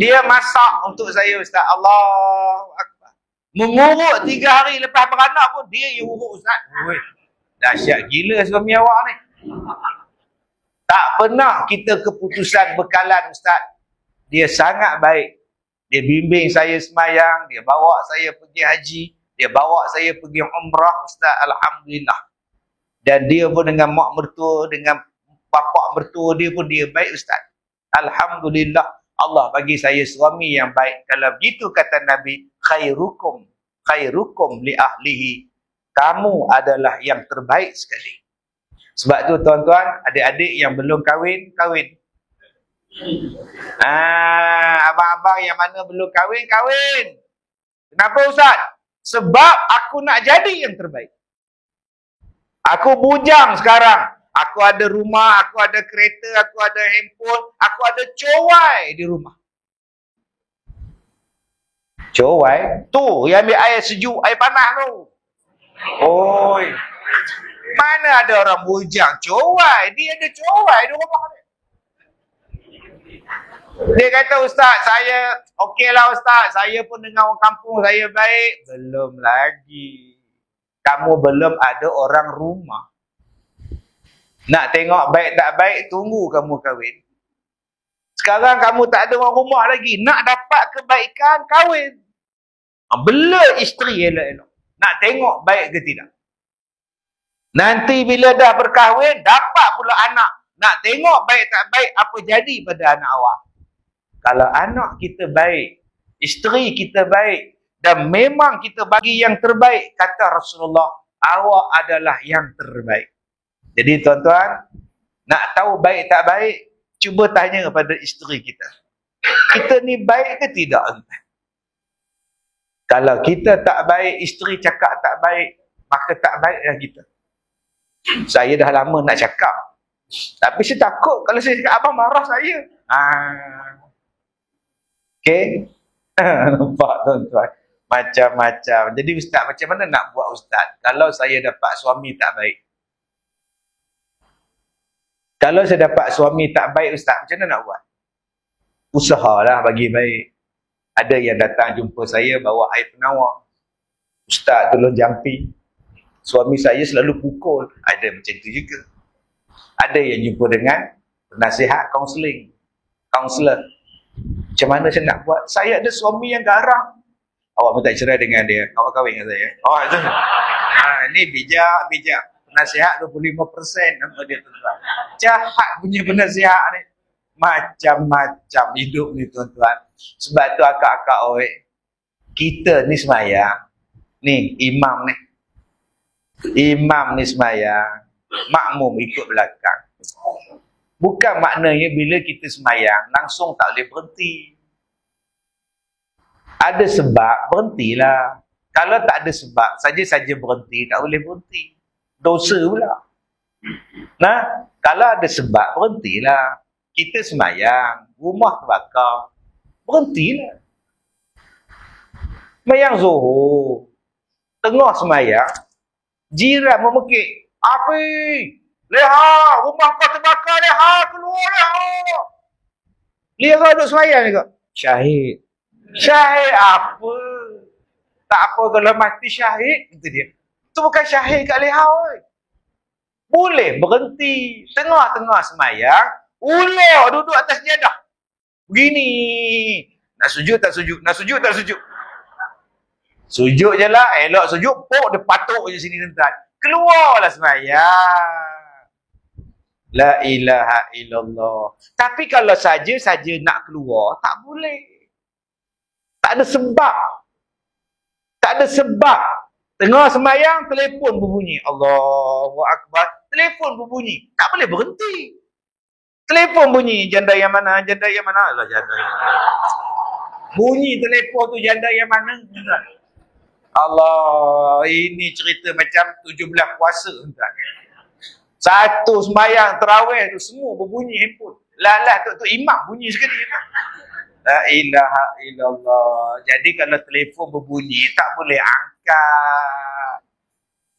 Dia masak untuk saya Ustaz. Allahu Akbar. Mengurut 3 hari lepas beranak pun dia yang urut Ustaz. Dahsyat gila suami awak ni. Tak pernah kita keputusan bekalan Ustaz. Dia sangat baik. Dia bimbing saya semayang, dia bawa saya pergi haji, dia bawa saya pergi umrah Ustaz, alhamdulillah. Dan dia pun dengan mak mertua, dengan Bapak mertua dia pun dia baik Ustaz. Alhamdulillah, Allah bagi saya suami yang baik. Kalau begitu kata Nabi, khairukum li ahlihi. Kamu adalah yang terbaik sekali. Sebab tu tuan-tuan, adik-adik yang belum kahwin, kahwin. Abang-abang yang mana belum kahwin, kahwin. Kenapa Ustaz? Sebab aku nak jadi yang terbaik. Aku bujang sekarang. Aku ada rumah, aku ada kereta, aku ada handphone, aku ada cowai di rumah. Cowai? Tu yang ambil air sejuk, air panas tu. Oi. Mana ada orang bujang cowai? Dia ada cowai di rumah dia. Dia kata, Ustaz, saya okeylah Ustaz, saya pun dengan orang kampung saya baik. Belum lagi. Kamu belum ada orang rumah. Nak tengok baik tak baik, tunggu kamu kahwin. Sekarang kamu tak ada orang rumah lagi. Nak dapat kebaikan, kahwin. Bela isteri elok-elok. Nak tengok baik ke tidak. Nanti bila dah berkahwin, dapat pula anak. Nak tengok baik tak baik, apa jadi pada anak awak. Kalau anak kita baik, isteri kita baik, dan memang kita bagi yang terbaik, kata Rasulullah, awak adalah yang terbaik. Jadi tuan-tuan, nak tahu baik tak baik, cuba tanya kepada isteri kita. Kita ni baik ke tidak? Kalau kita tak baik, isteri cakap tak baik, maka tak baiklah kita. Saya dah lama nak cakap. Tapi saya takut kalau saya cakap abang marah saya. Okey? Nampak tuan-tuan? Macam-macam. Jadi Ustaz, macam mana nak buat Ustaz? Kalau saya dapat suami tak baik. Kalau saya dapat suami tak baik Ustaz, macam mana nak buat? Usahalah bagi baik. Ada yang datang jumpa saya bawa air penawar. Ustaz tolong jampi. Suami saya selalu pukul. Ada macam tu juga. Ada yang jumpa dengan penasihat kaunseling. Kaunselor. Macam mana saya nak buat? Saya ada suami yang garang. Awak minta cerai dengan dia. Awak kahwin dengan saya. Oh, itu. Ini bijak. Penasihat 25% nama dia tuan-tuan. Jahat punya penasihat ni. Macam-macam hidup ni tuan-tuan. Sebab tu akak-akak kita ni semayang. Ni imam ni. Imam ni semayang. Makmum ikut belakang. Bukan maknanya bila kita semayang langsung tak boleh berhenti. Ada sebab, berhentilah. Kalau tak ada sebab, saja-saja berhenti, tak boleh berhenti. Dosa pula. Nah, kalau ada sebab, berhentilah. Kita semayang, rumah terbakar, berhentilah. Semayang Zuhur, tengah semayang, jiran memekik, api, leha, rumah kau terbakar, leha, keluar leha. Leha duduk semayang juga. Syahid. Syahid apa? Tak apa kalau mati syahid, kata dia. Itu bukan syahid kat leha. Boleh berhenti. Tengah-tengah semayang, ular duduk atas jadah. Begini. Nak sujud tak sujud? Nak sujud tak sujud? Sujud je lah. Elok sujud, pok dia patuk je sini tuan. Keluarlah semayang. La ilaha illallah. Tapi kalau saja-saja nak keluar, tak boleh. Tak ada sebab. Tak ada sebab. Tengah sembahyang, telefon berbunyi. Allahu Akbar. Telefon berbunyi. Tak boleh berhenti. Telefon bunyi. Janda yang mana? Janda yang mana? Alah, janda yang mana? Bunyi telefon tu janda yang mana? Allah. Ini cerita macam 17 puasa. Satu sembahyang terawih tu semua berbunyi handphone. Lah tu imam bunyi sekali. La ilaha illallah. Jadi kalau telefon berbunyi, tak boleh angkat.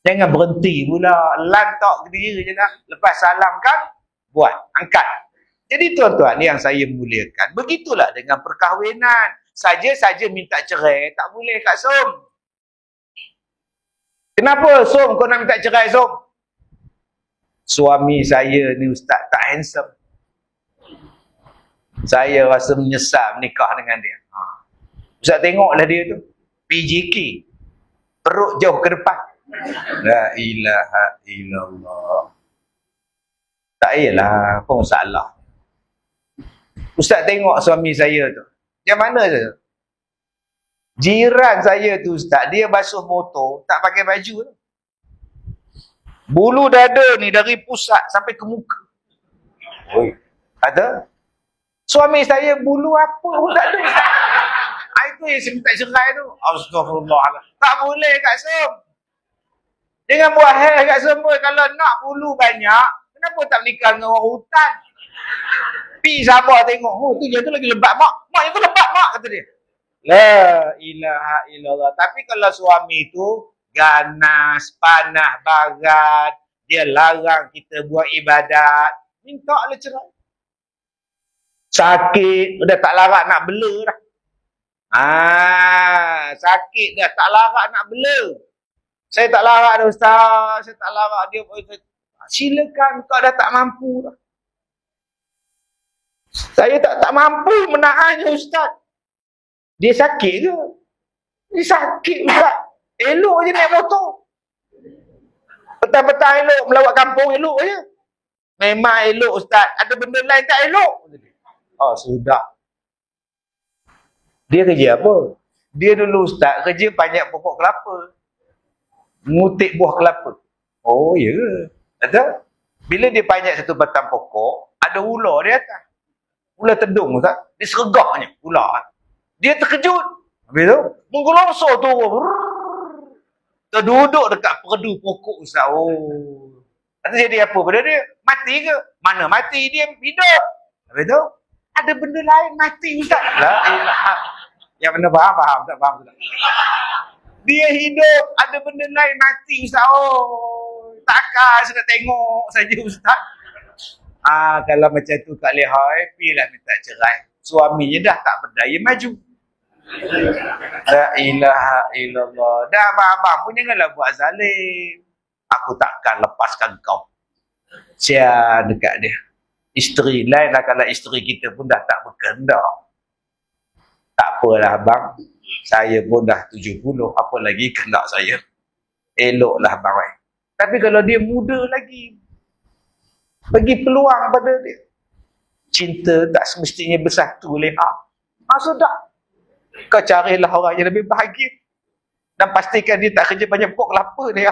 Jangan berhenti pula. Lantak ke dia je lah. Lepas salam kan, buat. Angkat. Jadi tuan-tuan yang saya muliakan, begitulah dengan perkahwinan. Saja-saja minta cerai, tak boleh Kak Som. Kenapa Som kau nak minta cerai Som? Suami saya ni Ustaz tak handsome. Saya rasa menyesal menikah dengan dia. Ustaz tengoklah dia tu. PJK. Perut jauh ke depan. La ilaha illallah. Tak payahlah, apa masalah. Ustaz tengok suami saya tu. Yang mana je? Jiran saya tu Ustaz, dia basuh motor, tak pakai baju tu. Bulu dada ni dari pusat sampai ke muka. Oi, ada? Suami saya bulu apa pun tak ada. Itu yang saya minta cerai tu. Astagfirullah. Tak boleh Kak Som. Jangan buat hair Kak Som. Kalau nak bulu banyak, kenapa tak menikah dengan orang hutan? Pi sabar tengok. Oh, tu dia tu lagi lebat mak. Mak itu lebat mak, kata dia. La ilaha illallah. Tapi kalau suami tu ganas, panah, barat, dia larang kita buat ibadat, minta lah cerai. Sakit, dah tak larat nak bela dah. Sakit dah tak larat nak bela. Saya tak larat dah Ustaz, saya tak larat dia. Silakan, kau dah tak mampu dah. Saya tak mampu menahannya Ustaz. Dia sakit ke? Dia sakit Ustaz. Elok je naik motor. Petang-petang elok, melawat kampung elok je. Memang elok Ustaz. Ada benda lain tak elok? Oh, sudah. Dia kerja apa? Dia dulu Ustaz kerja panjat pokok kelapa. Ngutik buah kelapa. Oh, ya. Ada? Bila dia panjat satu batang pokok, ada ular di atas. Ular tedung Ustaz. Dia sergaknya ular. Dia terkejut. Habis tu, menggelosor tu. Terduduk dekat perdu pokok Ustaz. Oh. Nanti jadi apa pada dia? Mati ke? Mana mati? Dia hidup. Habis tu, ada benda lain mati Ustaz. La ilaha. Yang mana faham? Tak faham Ustaz. Dia hidup, ada benda lain mati Ustaz. Oh, takkan saya nak tengok saja Ustaz. Kalau macam tu tak boleh happy lah minta cerai. Suaminya dah tak berdaya maju. La ilaha illallah. Dah abang-abang pun janganlah buat zalim. Aku takkan lepaskan kau. Sia dekat dia. Isteri lain lah kalau isteri kita pun dah tak berkehendak. Tak apalah abang. Saya pun dah 70. Apa lagi kehendak saya? Eloklah abang. Tapi kalau dia muda lagi, bagi peluang pada dia. Cinta tak semestinya bersatu leha. Sudah. Kau carilah orang yang lebih bahagia. Dan pastikan dia tak kerja banyak pokok kelapa dia.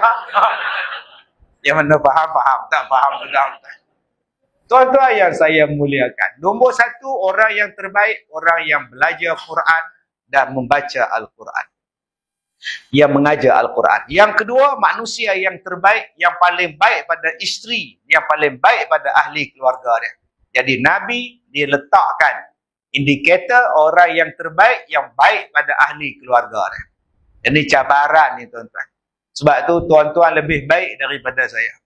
Yang mana faham? Tak faham juga. Tuan-tuan yang saya muliakan. Nombor satu, orang yang terbaik, orang yang belajar Quran dan membaca Al-Quran. Yang mengajar Al-Quran. Yang kedua, manusia yang terbaik, yang paling baik pada isteri, yang paling baik pada ahli keluarga dia. Jadi Nabi, dia letakkan indikator orang yang terbaik, yang baik pada ahli keluarga dia. Ini cabaran ni tuan-tuan. Sebab tu tuan-tuan lebih baik daripada saya.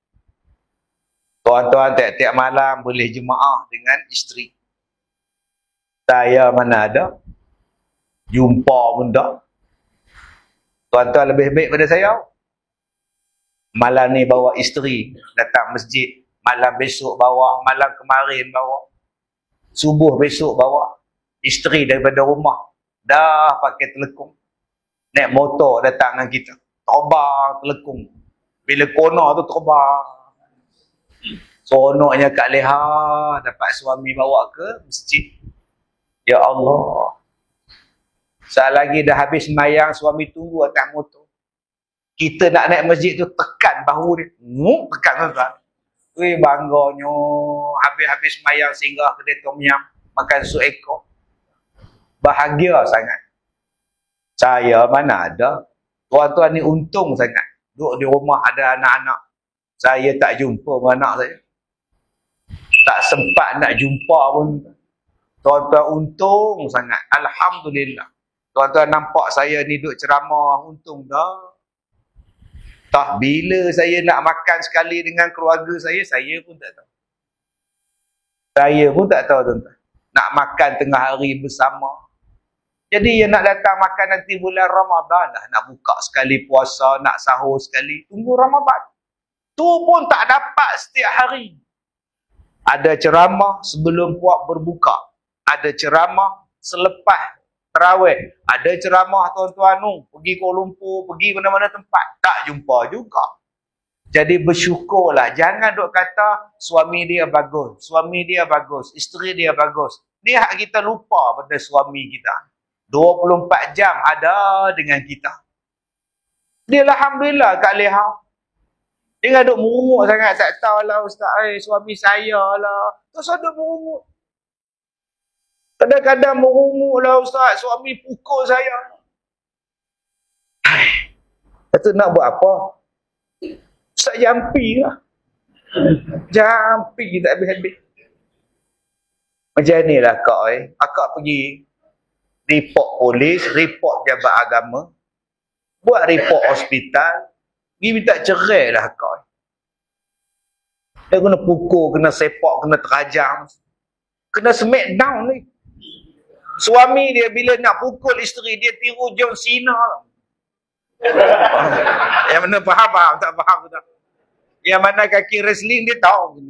Tuan-tuan tiap-tiap malam boleh jemaah dengan isteri. Saya mana ada. Jumpa pun tak. Tuan-tuan lebih baik pada saya. Malam ni bawa isteri datang masjid. Malam besok bawa. Malam kemarin bawa. Subuh besok bawa. Isteri daripada rumah. Dah pakai telekung. Naik motor datang dengan kita. Terbang telekung. Bila kona tu terbang. Seronoknya Kak Leha dapat suami bawa ke masjid. Ya Allah. Saat lagi dah habis sembahyang, suami tunggu atas motor. Kita nak naik masjid tu tekan bahu dia. Tekan tuan-tuan. Weh bangganya. Habis-habis sembahyang singgah kedai tom yam. Makan sup ekor. Bahagia sangat. Saya mana ada. Tuan-tuan ni untung sangat. Duduk di rumah ada anak-anak. Saya tak jumpa dengan anak saya. Tak sempat nak jumpa pun. Tuan-tuan untung sangat. Alhamdulillah. Tuan-tuan nampak saya ni duduk ceramah. Untung dah. Tak bila saya nak makan sekali dengan keluarga saya pun tak tahu. Saya pun tak tahu tuan-tuan. Nak makan tengah hari bersama. Jadi yang nak datang makan nanti bulan Ramadan dah. Nak buka sekali puasa, nak sahur sekali. Tunggu Ramadan. Tu pun tak dapat setiap hari. Ada ceramah sebelum puak berbuka. Ada ceramah selepas tarawih. Ada ceramah tuan-tuan pergi Kuala Lumpur, pergi mana-mana tempat. Tak jumpa juga. Jadi bersyukurlah. Jangan duk kata suami dia bagus, suami dia bagus, isteri dia bagus. Ni hak kita lupa pada suami kita. 24 jam ada dengan kita. Dia alhamdulillah Kak Leha. Dia duk merungut sangat, tak tahulah ustaz, suami saya lah. Terus duk merungut. Kadang-kadang merungut lah ustaz, suami pukul saya. Itu nak buat apa? Ustaz jampi lah. Jampi tak habis-habis. Macam ni lah Kak. Akak pergi report polis, report jabat agama, buat report hospital, pergi minta cerai lah Kak. Dia kena pukul, kena sepak, kena terajang, kena smackdown ni. Suami dia bila nak pukul isteri dia tiru John Cena lah. Yang mana faham, tak faham tak? Yang mana kaki wrestling dia tahu.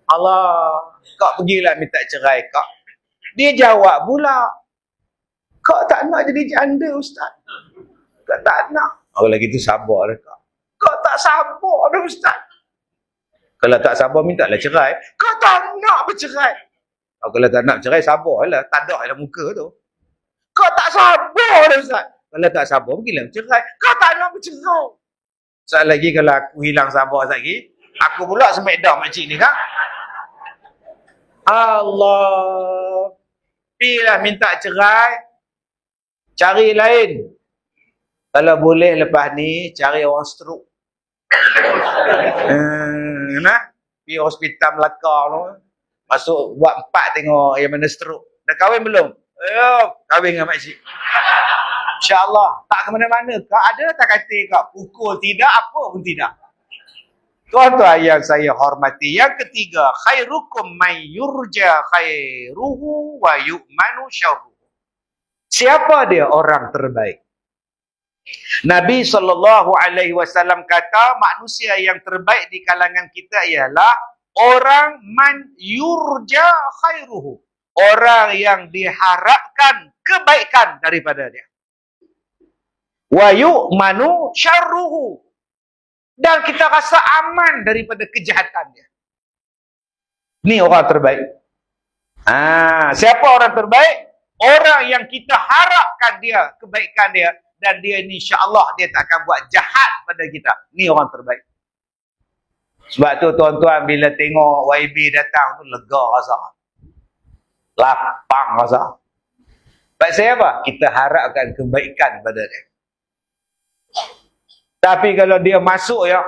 Allah, Kak pergilah minta cerai Kak. Dia jawab pula, Kak tak nak jadi janda ustaz. Kak tak nak. Kalau gitu sabar lah Kak. Kak tak sabar dah ustaz. Kalau tak sabar mintalah cerai. Kak tak nak bercerai. Kalau tak nak bercerai sabarlah. Tadak dalam muka tu. Kak tak sabar dah ustaz. Kalau tak sabar pergilah bercerai. Kak tak nak bercerai. Sekali lagi kalau aku hilang sabar lagi, aku pula smackdown makcik ni Kak. Allah. Pergilah minta cerai. Cari lain. Kalau boleh lepas ni, cari orang stroke. Nah, pergi hospital Melaka tu. Masuk buat 4 tengok yang mana stroke. Dah kahwin belum? Kahwin dengan makcik. InsyaAllah. Tak ke mana-mana. Kak ada tak kata Kak pukul tidak, apa pun tidak. Tuan-tuan yang saya hormati. Yang ketiga, khairukum man yurja khairuhu wa yu'manu syarruhu. Siapa dia orang terbaik? Nabi SAW kata manusia yang terbaik di kalangan kita ialah orang man yurja khairuhu. Orang yang diharapkan kebaikan daripada dia. Wa yu'manu syarruhu. Dan kita rasa aman daripada kejahatan dia. Ni orang terbaik. Siapa orang terbaik? Orang yang kita harapkan dia, kebaikan dia. Dan dia ni insya-Allah dia tak akan buat jahat pada kita. Ni orang terbaik. Sebab tu tuan-tuan bila tengok YB datang tu lega rasa. Lapang rasa. Sebab saya apa? Kita harapkan kebaikan pada dia. Tapi kalau dia masuk ya,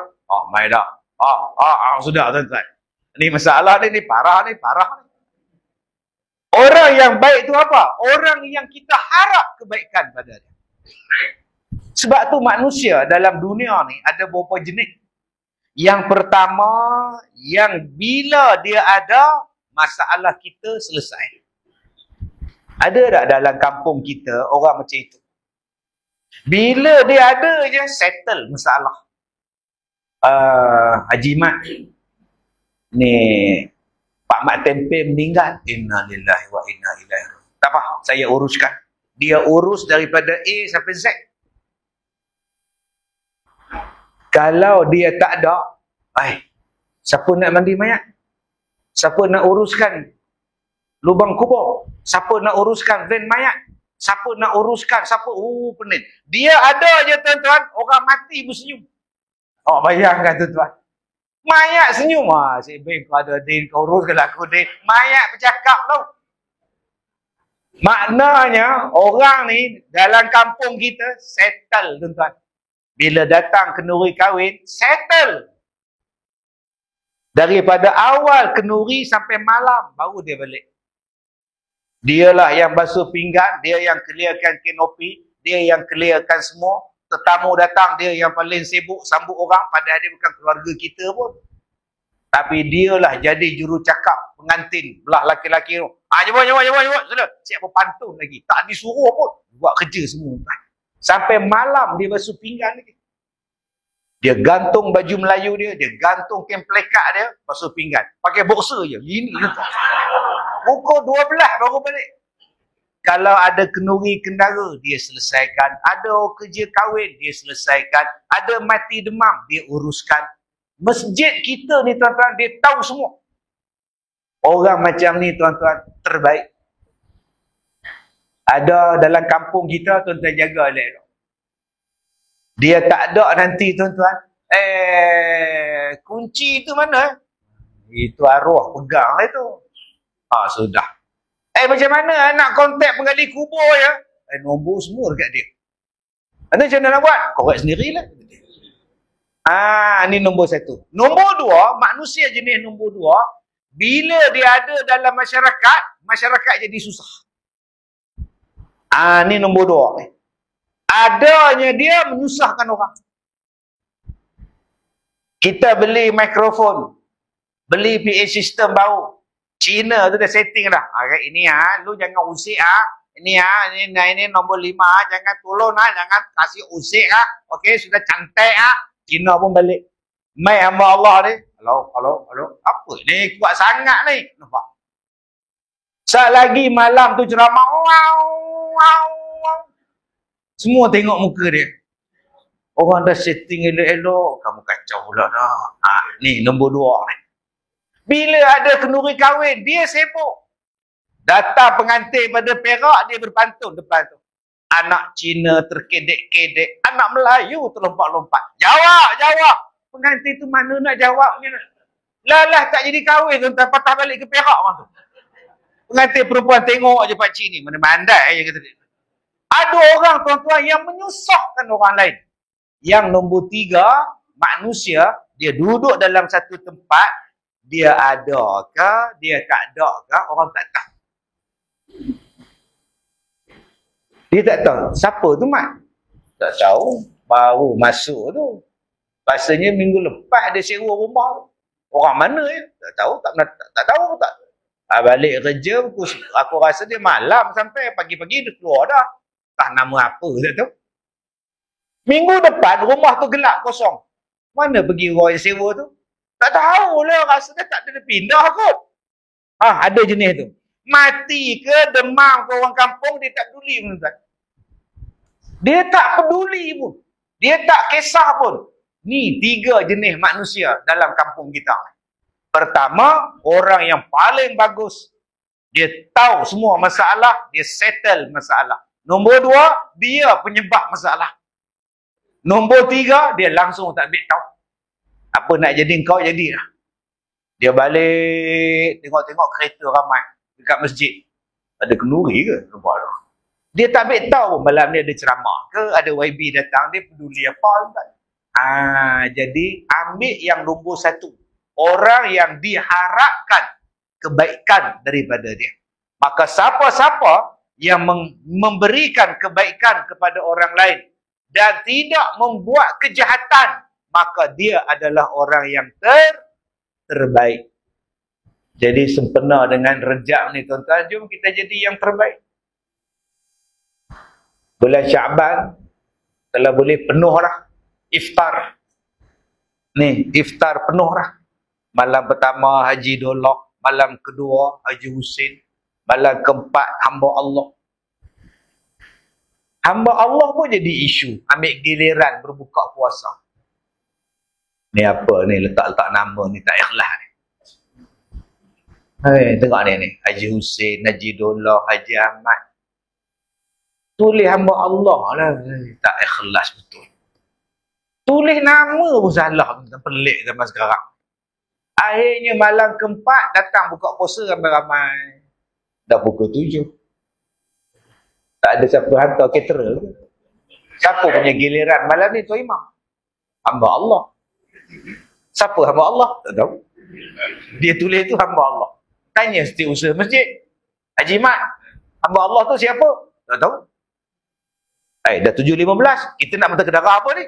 mai dah. Sudah tuan-tuan. Ni masalah ni parah ni. Orang yang baik tu apa? Orang yang kita harap kebaikan pada dia. Sebab tu manusia dalam dunia ni ada beberapa jenis. Yang pertama, yang bila dia ada, masalah kita selesai. Ada tak dalam kampung kita orang macam itu? Bila dia ada je, settle masalah. Haji Mat ni, Pak Mat Tempe meninggal. Inna lillahi wa inna ilaihi raji'un. Tak apa, saya uruskan. Dia urus daripada A sampai Z. Kalau dia tak ada, siapa nak mandi mayat? Siapa nak uruskan lubang kubur? Siapa nak uruskan van mayat? Siapa nak uruskan? Pening. Dia ada je tuan-tuan, orang mati bersenyum. Bayangkan tuan-tuan. Mayat senyum. Cik Ben, kau ada Din, kau uruskan aku Din. Mayat bercakap tau. Maknanya, orang ni dalam kampung kita, settle tuan-tuan. Bila datang kenduri kahwin, settle. Daripada awal kenduri sampai malam, baru dia balik. Dialah yang basuh pinggan, dia yang clearkan kanopi, dia yang clearkan semua. Tetamu datang, dia yang paling sibuk sambut orang, padahal dia bukan keluarga kita pun. Tapi dialah jadi jurucakap pengantin belah laki-laki tu. Jemput. Sudah. Siap berpantun lagi. Tak disuruh pun. Buat kerja semua. Sampai malam dia basuh pinggan lagi. Dia gantung baju Melayu dia. Dia gantung kain plekat dia. Basuh pinggan. Pakai boxer je. Gini. Pukul 12 baru balik. Kalau ada kenduri kendara, dia selesaikan. Ada kerja kahwin, dia selesaikan. Ada mati demam, dia uruskan. Masjid kita ni tuan-tuan, dia tahu semua. Orang macam ni tuan-tuan, terbaik. Ada dalam kampung kita, tuan-tuan jaga elok. Dia tak ada nanti tuan-tuan. Kunci tu mana? Itu arwah pegang itu. Sudah. Macam mana nak kontak penggali kubur ya? Nombor semua dekat dia. Macam mana nak buat? Korek sendirilah. Ni nombor satu. Nombor dua, manusia jenis nombor dua, bila dia ada dalam masyarakat, masyarakat jadi susah. Ni nombor dua. Adanya dia menyusahkan orang. Kita beli mikrofon, beli PA system baru. Cina tu dah setting dah. Ini lu jangan usik ini nombor 5 jangan tolong jangan kasih usik Okey, sudah cantik Cina pun balik. Mai hamba Allah ni. Halo. Apa ni kuat sangat ni? Nampak. Sat lagi malam tu ceramah. Wow. Semua tengok muka dia. Orang dah setting elok-elok, kamu kacau pula dah. Ni nombor 2 ni. Bila ada kenduri kahwin, dia sibuk. Datang pengantin pada Perak, dia berpantun depan tu. Anak Cina terkedek-kedek, anak Melayu terlompat-lompat. Jawab. Pengantin tu mana nak jawab ni? Lah tak jadi kahwin, tuan-tuan, patah balik ke Perak tu. Pengantin perempuan tengok je pakcik ni, mana mandai je kata dia. Ada orang tuan-tuan yang menyusahkan orang lain. Yang nombor 3, manusia, dia duduk dalam satu tempat, dia ada ke, dia tak ada ke, orang tak tahu. Dia tak tahu. Siapa tu Mat? Tak tahu. Baru masuk tu. Rasanya minggu lepas dia sewa rumah tu. Orang mana ya? Tak tahu. Tak tahu tak. Balik kerja, aku rasa dia malam sampai pagi-pagi dia keluar dah. Tak nama apa, tak tahu. Minggu depan rumah tu gelap kosong. Mana pergi orang yang sewa tu? Tak tahu lah, rasa dia tak ada pindah kot. Ada jenis tu. Mati ke, demam ke orang kampung, dia tak peduli pun. Dia tak peduli pun. Dia tak kisah pun. Ni 3 jenis manusia dalam kampung kita. Pertama, orang yang paling bagus. Dia tahu semua masalah, dia settle masalah. Nombor 2, dia penyebab masalah. Nombor 3, dia langsung tak ambil tahu. Apa nak jadi kau, jadilah. Dia balik, tengok-tengok kereta ramai dekat masjid. Ada kenduri ke? Nampak tu. Dia tak ambil tahu malam ni ada ceramah ke, ada YB datang, dia peduli apa. Jadi ambil yang nombor 1. Orang yang diharapkan kebaikan daripada dia. Maka siapa-siapa yang memberikan kebaikan kepada orang lain dan tidak membuat kejahatan, maka dia adalah orang yang terbaik. Jadi sempena dengan Rejab ni tuan-tuan, jom kita jadi yang terbaik. Bulan Syaban, kalau boleh penuh lah iftar. Ni, iftar penuh lah. Malam pertama Haji Dolok, malam kedua Haji Husin, malam keempat hamba Allah. Hamba Allah pun jadi isu, ambil giliran berbuka puasa. Ni apa ni, letak-letak nama ni tak ikhlas ni. Tengok ni, Haji Husin, Haji Dollah, Haji Ahmad. Tulis hamba Allah lah, tak ikhlas betul. Tulis nama pun salah, pelik zaman sekarang. Akhirnya malam keempat datang buka puasa ramai-ramai. Dah pukul 7. Tak ada siapa hantar caterer ke? Siapa punya giliran malam ni Tuan Imam? Hamba Allah. Siapa hamba Allah? Tak tahu. Dia tulis tu hamba Allah. Tanya setiausaha masjid. Haji Mat, hamba Allah tu siapa? Tak tahu. Dah 7.15. Kita nak minta kedara apa ni?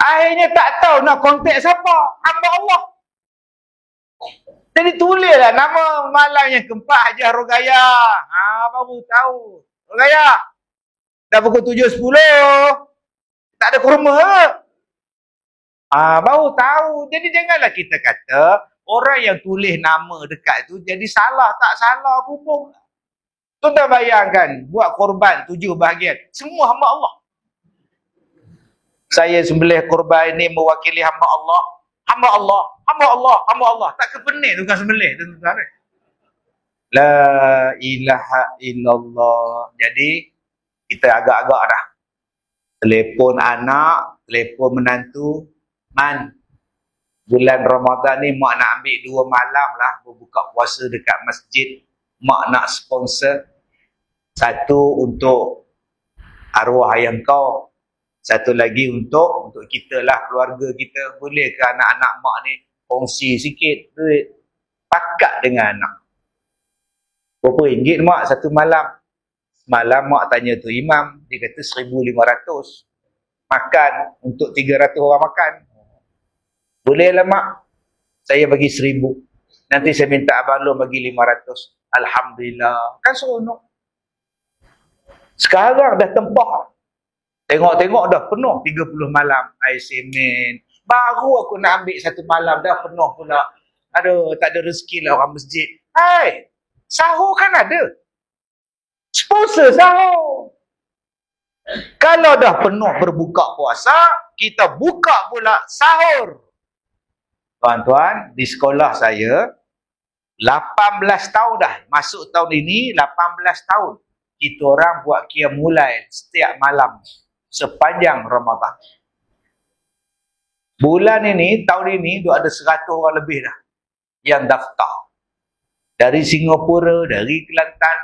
Akhirnya tak tahu nak kontak siapa. Hamba Allah. Jadi tulislah nama malam yang keempat Haji Rogaya. Baru tahu. Rogaya. Dah pukul 7.10. Tak ada kurma ke? Baru tahu. Jadi janganlah kita kata orang yang tulis nama dekat tu jadi salah. Tak salah, hubung. Tuan-tuan bayangkan, buat korban 7 bahagian. Semua hamba Allah. Saya sembelih korban ini mewakili hamba Allah. Hamba Allah, hamba Allah, hamba Allah. Tak kepening tukang sembelih, tuan-tuan. La ilaha illallah. Jadi, kita agak-agak dah. Telefon anak, telefon menantu. Man, bulan Ramadan ni mak nak ambil 2 malam lah berbuka puasa dekat masjid. Mak nak sponsor. Satu untuk arwah ayah kau. Satu lagi untuk kita lah, keluarga kita. Boleh ke anak-anak mak ni kongsi sikit duit? Pakat dengan anak. Berapa ringgit mak satu malam? Semalam mak tanya tu imam. Dia kata 1,500. Makan untuk 300 orang makan. Boleh lah mak. Saya bagi 1,000. Nanti saya minta abang Long bagi 500. Alhamdulillah. Kan seronok. Sekarang dah tempah. Tengok-tengok dah penuh 30 malam. Air semen. Baru aku nak ambil satu malam dah penuh pula. Aduh, tak ada rezeki lah orang masjid. Hai, sahur kan ada. Sponsor sahur. Kalau dah penuh berbuka puasa, kita buka pula sahur. Tuan-tuan, di sekolah saya 18 tahun dah. Masuk tahun ini 18 tahun. Kita orang buat qiyamul lail setiap malam sepanjang Ramadan. Bulan ini, tahun ini ada 100 orang lebih dah yang daftar. Dari Singapura, dari Kelantan,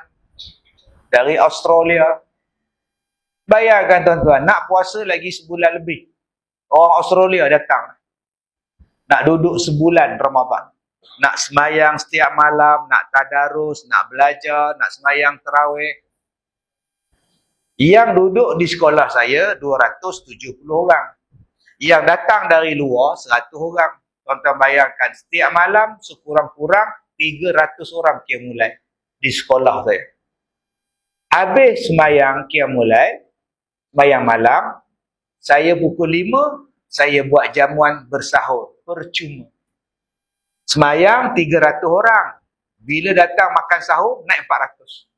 dari Australia. Bayangkan tuan-tuan, nak puasa lagi sebulan lebih. Orang Australia datang. Nak duduk sebulan Ramadan. Nak semayang setiap malam, nak tadarus, nak belajar, nak semayang tarawih. Yang duduk di sekolah saya 270 orang. Yang datang dari luar 100 orang. Tuan-tuan bayangkan, setiap malam sekurang-kurang 300 orang qiyamul lail di sekolah saya. Habis semayang qiyamul lail, semayang malam, saya pukul 5, saya buat jamuan bersahur. Percuma. Semayang 300 orang. Bila datang makan sahur, naik 400.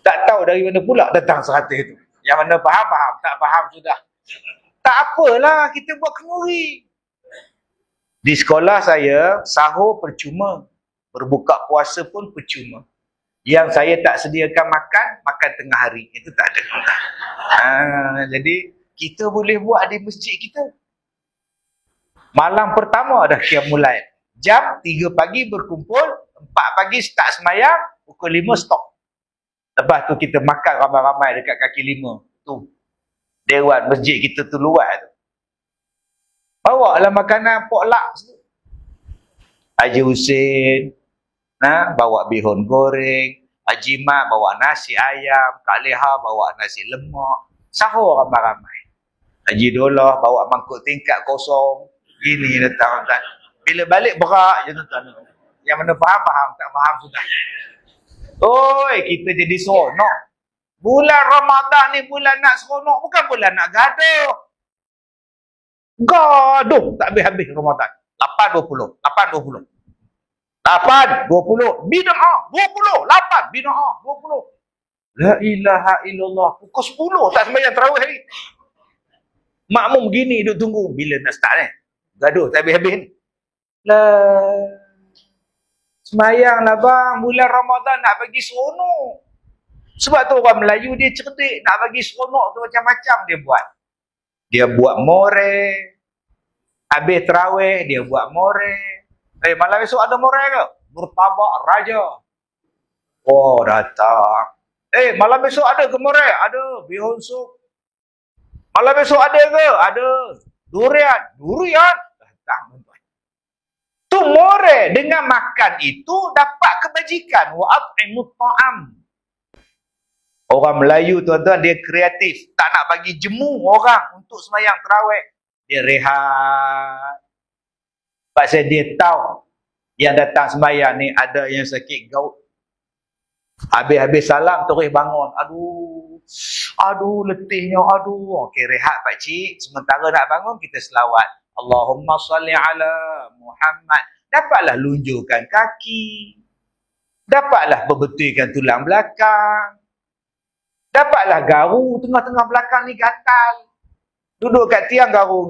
Tak tahu dari mana pula datang 100 itu. Yang mana faham, faham. Tak faham sudah. Tak apalah, kita buat kemuri. Di sekolah saya, sahur percuma. Berbuka puasa pun percuma. Yang saya tak sediakan makan tengah hari. Itu tak ada. Jadi, kita boleh buat di masjid kita. Malam pertama dah qiyamul lail. Jam 3 pagi berkumpul, 4 pagi start semayang, pukul 5 stop. Lepas tu kita makan ramai-ramai dekat kaki 5. Tu. Dewan masjid kita tu luar tu. Bawa lah makanan potluck. Haji Hussein bawa bihun goreng. Haji Mat bawa nasi ayam. Kak Leha bawa nasi lemak. Sahur ramai-ramai. Haji Dolah bawa mangkuk tingkat kosong. Gini datang. Bila balik berak je tuan-tuan. Yang mana faham-faham, tak faham sudah. Oi, kita jadi seronok. Bulan Ramadan ni bulan nak seronok, bukan bulan nak gaduh. Gaduh tak habis-habis Ramadan. 8.20, 8.20. 8.20, bid'ah 20, 8 bid'ah 20. La ilaha illallah. Pukul 10 tak sembahyang tarawih hari. Makmum gini duk tunggu bila nak start ni. Gaduh tak habis-habis ni. Lah, semayang lah bang, bulan Ramadan nak bagi seronok. Sebab tu orang Melayu dia cerdik, nak bagi seronok tu macam-macam dia buat. Dia buat more. Habis tarawih dia buat more. Malam esok ada more ke? Murtabak Raja. Oh datang. Malam esok ada ke more? Ada. Bihun sup. Malam esok ada ke? Ada. Durian. Durian. Datang. Tu more dengan makan itu dapat kebajikan. Wa at'imut ta'am. Orang Melayu tuan-tuan dia kreatif. Tak nak bagi jemu orang untuk sembahyang tarawih. Dia rehat. Pasal dia tahu yang datang sembahyang ni ada yang sakit gout. Habis-habis salam terus bangun. Aduh letihnya. Okey rehat pakcik. Sementara nak bangun kita selawat. Allahumma salli ala Muhammad. Dapatlah lunjurkan kaki. Dapatlah berbetulkan tulang belakang. Dapatlah garu tengah-tengah belakang ni gatal. Duduk kat tiang garu.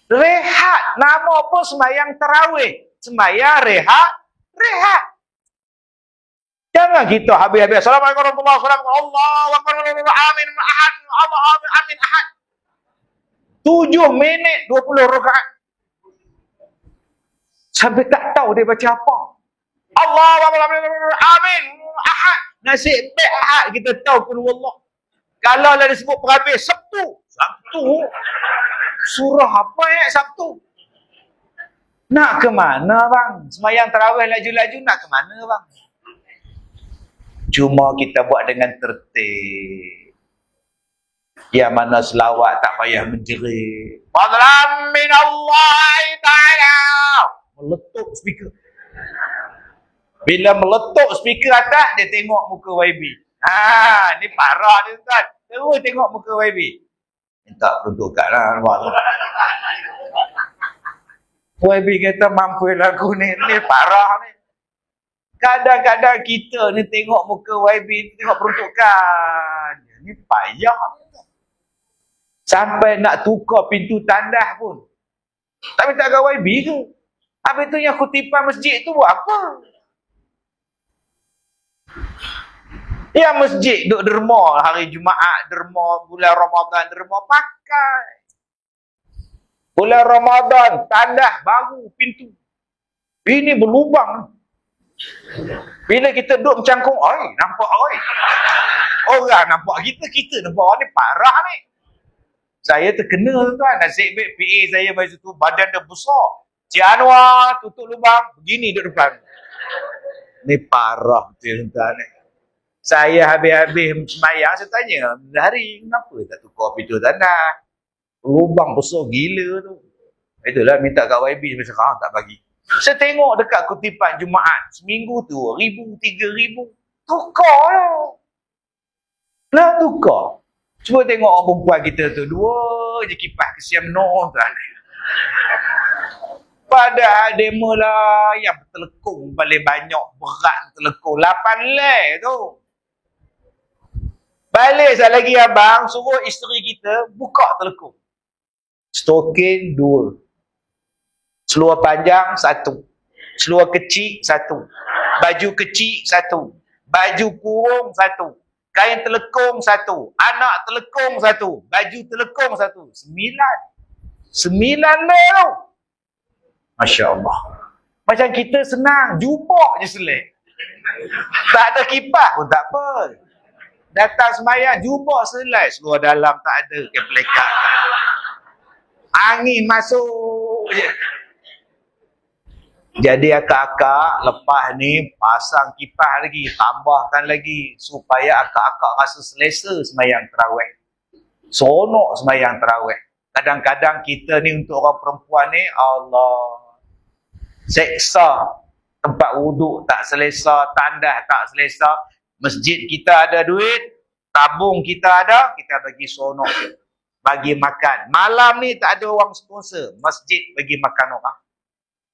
Rehat. Nama apa sembahyang tarawih? Sembahyang rehat. Rehat. Jangan kita habis-habis. Assalamualaikum warahmatullahi wabarakatuh. Allahu akbar. Amin. Ahad. Allah amin. Amin. Ahad. 7 minit 20 rakaat. Sampai tak tahu dia baca apa. Allahu akbar. Amin. Ahad. Nasib baik Ahad kita tahu qul huwallah. Kalau lah disebut perhabis Sabtu. Surah apa Sabtu? Nak ke mana bang? Sembahyang tarawih laju-laju nak ke mana bang? Cuma kita buat dengan tertib. Yang mana selawat tak payah menjerit. Fadlan min Allah ta'ala. Meletup speaker. Bila meletup speaker atas, dia tengok muka YB. Ni parah dia tuan. Terus tengok muka YB. Minta peruntukan lah. YB kata mampu lagu ni. Ni parah ni. Kadang-kadang kita ni tengok muka YB, tengok peruntukan. Ni payah. Sampai nak tukar pintu tandas pun. Tak minta kat YB ke? Habis tu yang khutipan masjid tu buat apa? Ya masjid duk derma hari Jumaat, derma bulan Ramadan, derma pakai. Bulan Ramadan, tandas baru pintu. Ini berlubang. Bila kita duduk mencangkung, oi, nampak oi. Orang nampak kita nampak orang ni parah ni. Saya terkena tuan, nasib baik PA saya masa tu badan dia besar. Cik Anwar tutup lubang, begini duduk depan. Ni parah betul tuan ni. Saya habis-habis sembahyang, saya tanya, hari kenapa tak tukar pintu tandas? Lubang besar gila tu. Itulah minta kat YB sampai sekarang tak bagi. Saya tengok dekat kutipan Jumaat, seminggu tu 2,000, 3,000. Tukar lah. Nak tukar. Cuba tengok orang perempuan kita tu, 2 je kipas kesian menor tuan. Padahal demo lah yang telekung paling banyak, berat telekung. 8 leh tu. Balik sekali lagi abang, suruh isteri kita buka telekung. Stokin 2. Seluar panjang 1. Seluar kecil 1. Baju kecil 1. Baju kurung 1. Kain telekung 1. Anak telekung 1. Baju telekung 1. 9 leh tu. Masya Allah. Macam kita senang, jubah je selai. Tak ada kipas pun tak apa. Datang sembahyang, jubah selai. Seluar dalam tak ada, keplekat. Angin masuk je. Jadi akak-akak lepas ni pasang kipas lagi, tambahkan lagi supaya akak-akak rasa selesa sembahyang tarawih. Seronok sembahyang tarawih. Kadang-kadang kita ni untuk orang perempuan ni, Allah, seksa. Tempat wuduk tak selesa, tandas tak selesa. Masjid kita ada duit, tabung kita ada, kita bagi seronok. Bagi makan. Malam ni tak ada orang sponsor, masjid bagi makan orang.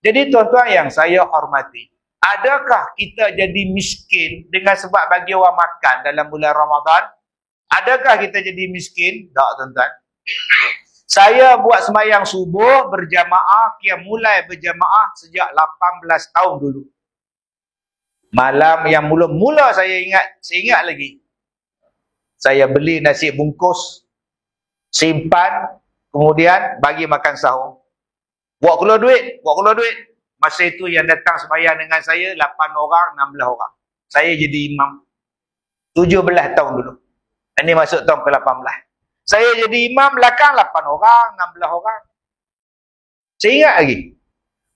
Jadi tuan-tuan yang saya hormati, adakah kita jadi miskin dengan sebab bagi orang makan dalam bulan Ramadan? Adakah kita jadi miskin? Tak tuan-tuan. Saya buat sembahyang subuh berjamaah, mulai berjamaah sejak 18 tahun dulu. Malam yang mula-mula saya ingat lagi. Saya beli nasi bungkus, simpan, kemudian bagi makan sahur. Buat keluar duit. Masa itu yang datang sembahyang dengan saya 8 orang, 16 orang. Saya jadi imam 17 tahun dulu. Ini masuk tahun ke-18. Saya jadi imam belakang 8 orang, 16 orang. Saya ingat lagi.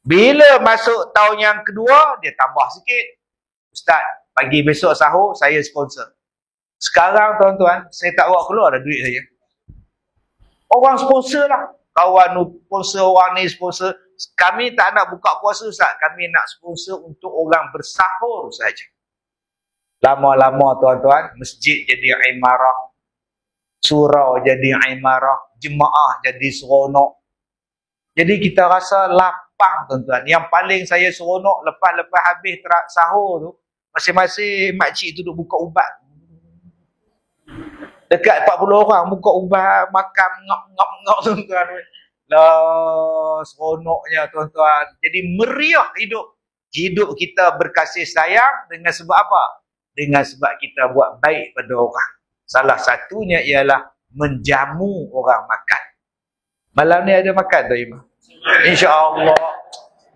Bila masuk tahun yang kedua, dia tambah sikit. Ustaz, pagi besok sahur, saya sponsor. Sekarang tuan-tuan, saya tak bawa keluar dah duit saya. Orang sponsor lah. Kawan sponsor, orang ni sponsor. Kami tak nak buka puasa Ustaz. Kami nak sponsor untuk orang bersahur saja. Lama-lama tuan-tuan, masjid jadi imarah. Surau jadi imarah. Jemaah jadi seronok. Jadi kita rasa lepas tuan-tuan. Yang paling saya seronok lepas habis sahur tu, masing-masing makcik tu duduk buka ubat. Dekat 40 orang buka ubat, makan ngap tuan-tuan. Lah, seronoknya tuan-tuan. Jadi meriah hidup. Hidup kita berkasih sayang dengan sebab apa? Dengan sebab kita buat baik pada orang. Salah satunya ialah menjamu orang makan. Malam ni ada makan tak Imam? InsyaAllah.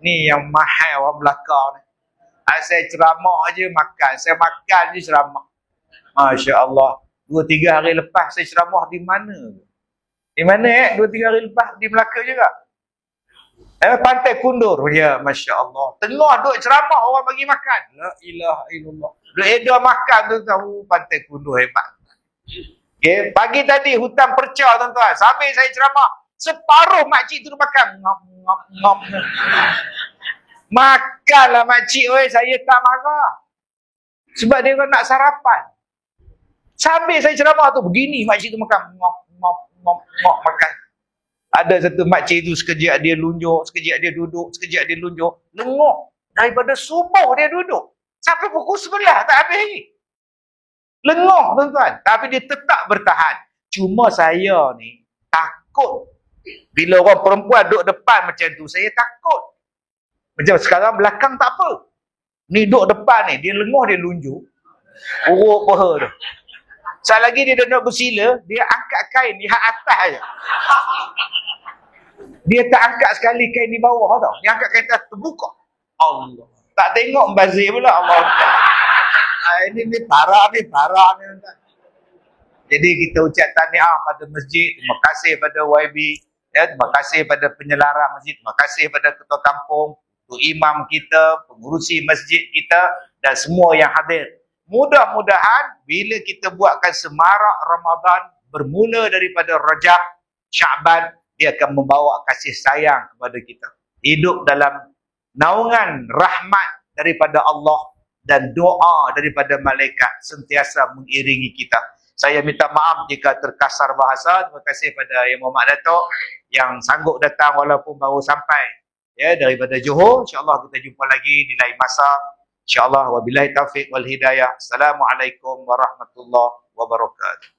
Ni yang mahal orang belakang ni. Saya ceramah aja makan. Saya makan je ceramah. Masya Allah. 2-3 hari lepas saya ceramah di mana? Di mana 2-3 hari lepas? Di Melaka juga. Pantai Kundur. Ya, Masya Allah. Tengah duk ceramah orang bagi makan. La ilaha illallah. Duk edar makan tu tahu Pantai Kundur hebat. Okay. Pagi tadi hutan perca tuan-tuan. Sambil saya ceramah. Separuh makcik tu makan. Ngap. Makanlah makcik. Saya tak marah. Sebab dia nak sarapan. Sambil saya ceramah tu. Begini makcik tu makan. Ngap makan. Ada satu makcik tu sekejap dia lunjuk. Sekejap dia duduk. Sekejap dia lunjuk. Lengok. Daripada subuh dia duduk. Sampai pukul 11 tak habis lagi. Lengok tuan-tuan. Tapi dia tetap bertahan. Cuma saya ni takut. Bila orang perempuan duduk depan macam tu, saya takut. Macam sekarang belakang tak apa. Ni duduk depan ni, dia lenguh, dia lunjuk. Urut paha tu. Sekali lagi dia nak bersila, dia angkat kain di atas aja. Dia tak angkat sekali kain di bawah tau. Dia angkat kain atas terbuka. Allah. Tak tengok membazir pula. Allah. Ini parah ni. Jadi kita ucap tahniah pada masjid. Terima kasih pada YB. Ya, terima kasih pada penyelarang masjid. Terima kasih pada ketua kampung, ketua imam kita, pengurusi masjid kita dan semua yang hadir. Mudah-mudahan bila kita buatkan semarak Ramadan bermula daripada Rajab, Syaban, dia akan membawa kasih sayang kepada kita. Hidup dalam naungan rahmat daripada Allah dan doa daripada malaikat sentiasa mengiringi kita. Saya minta maaf jika terkasar bahasa. Terima kasih pada Yang Muhammad Datuk yang sanggup datang walaupun baru sampai ya daripada Johor. InsyaAllah kita jumpa lagi di lain masa. InsyaAllah wabillahi taufiq wal hidayah. Assalamualaikum warahmatullahi wabarakatuh.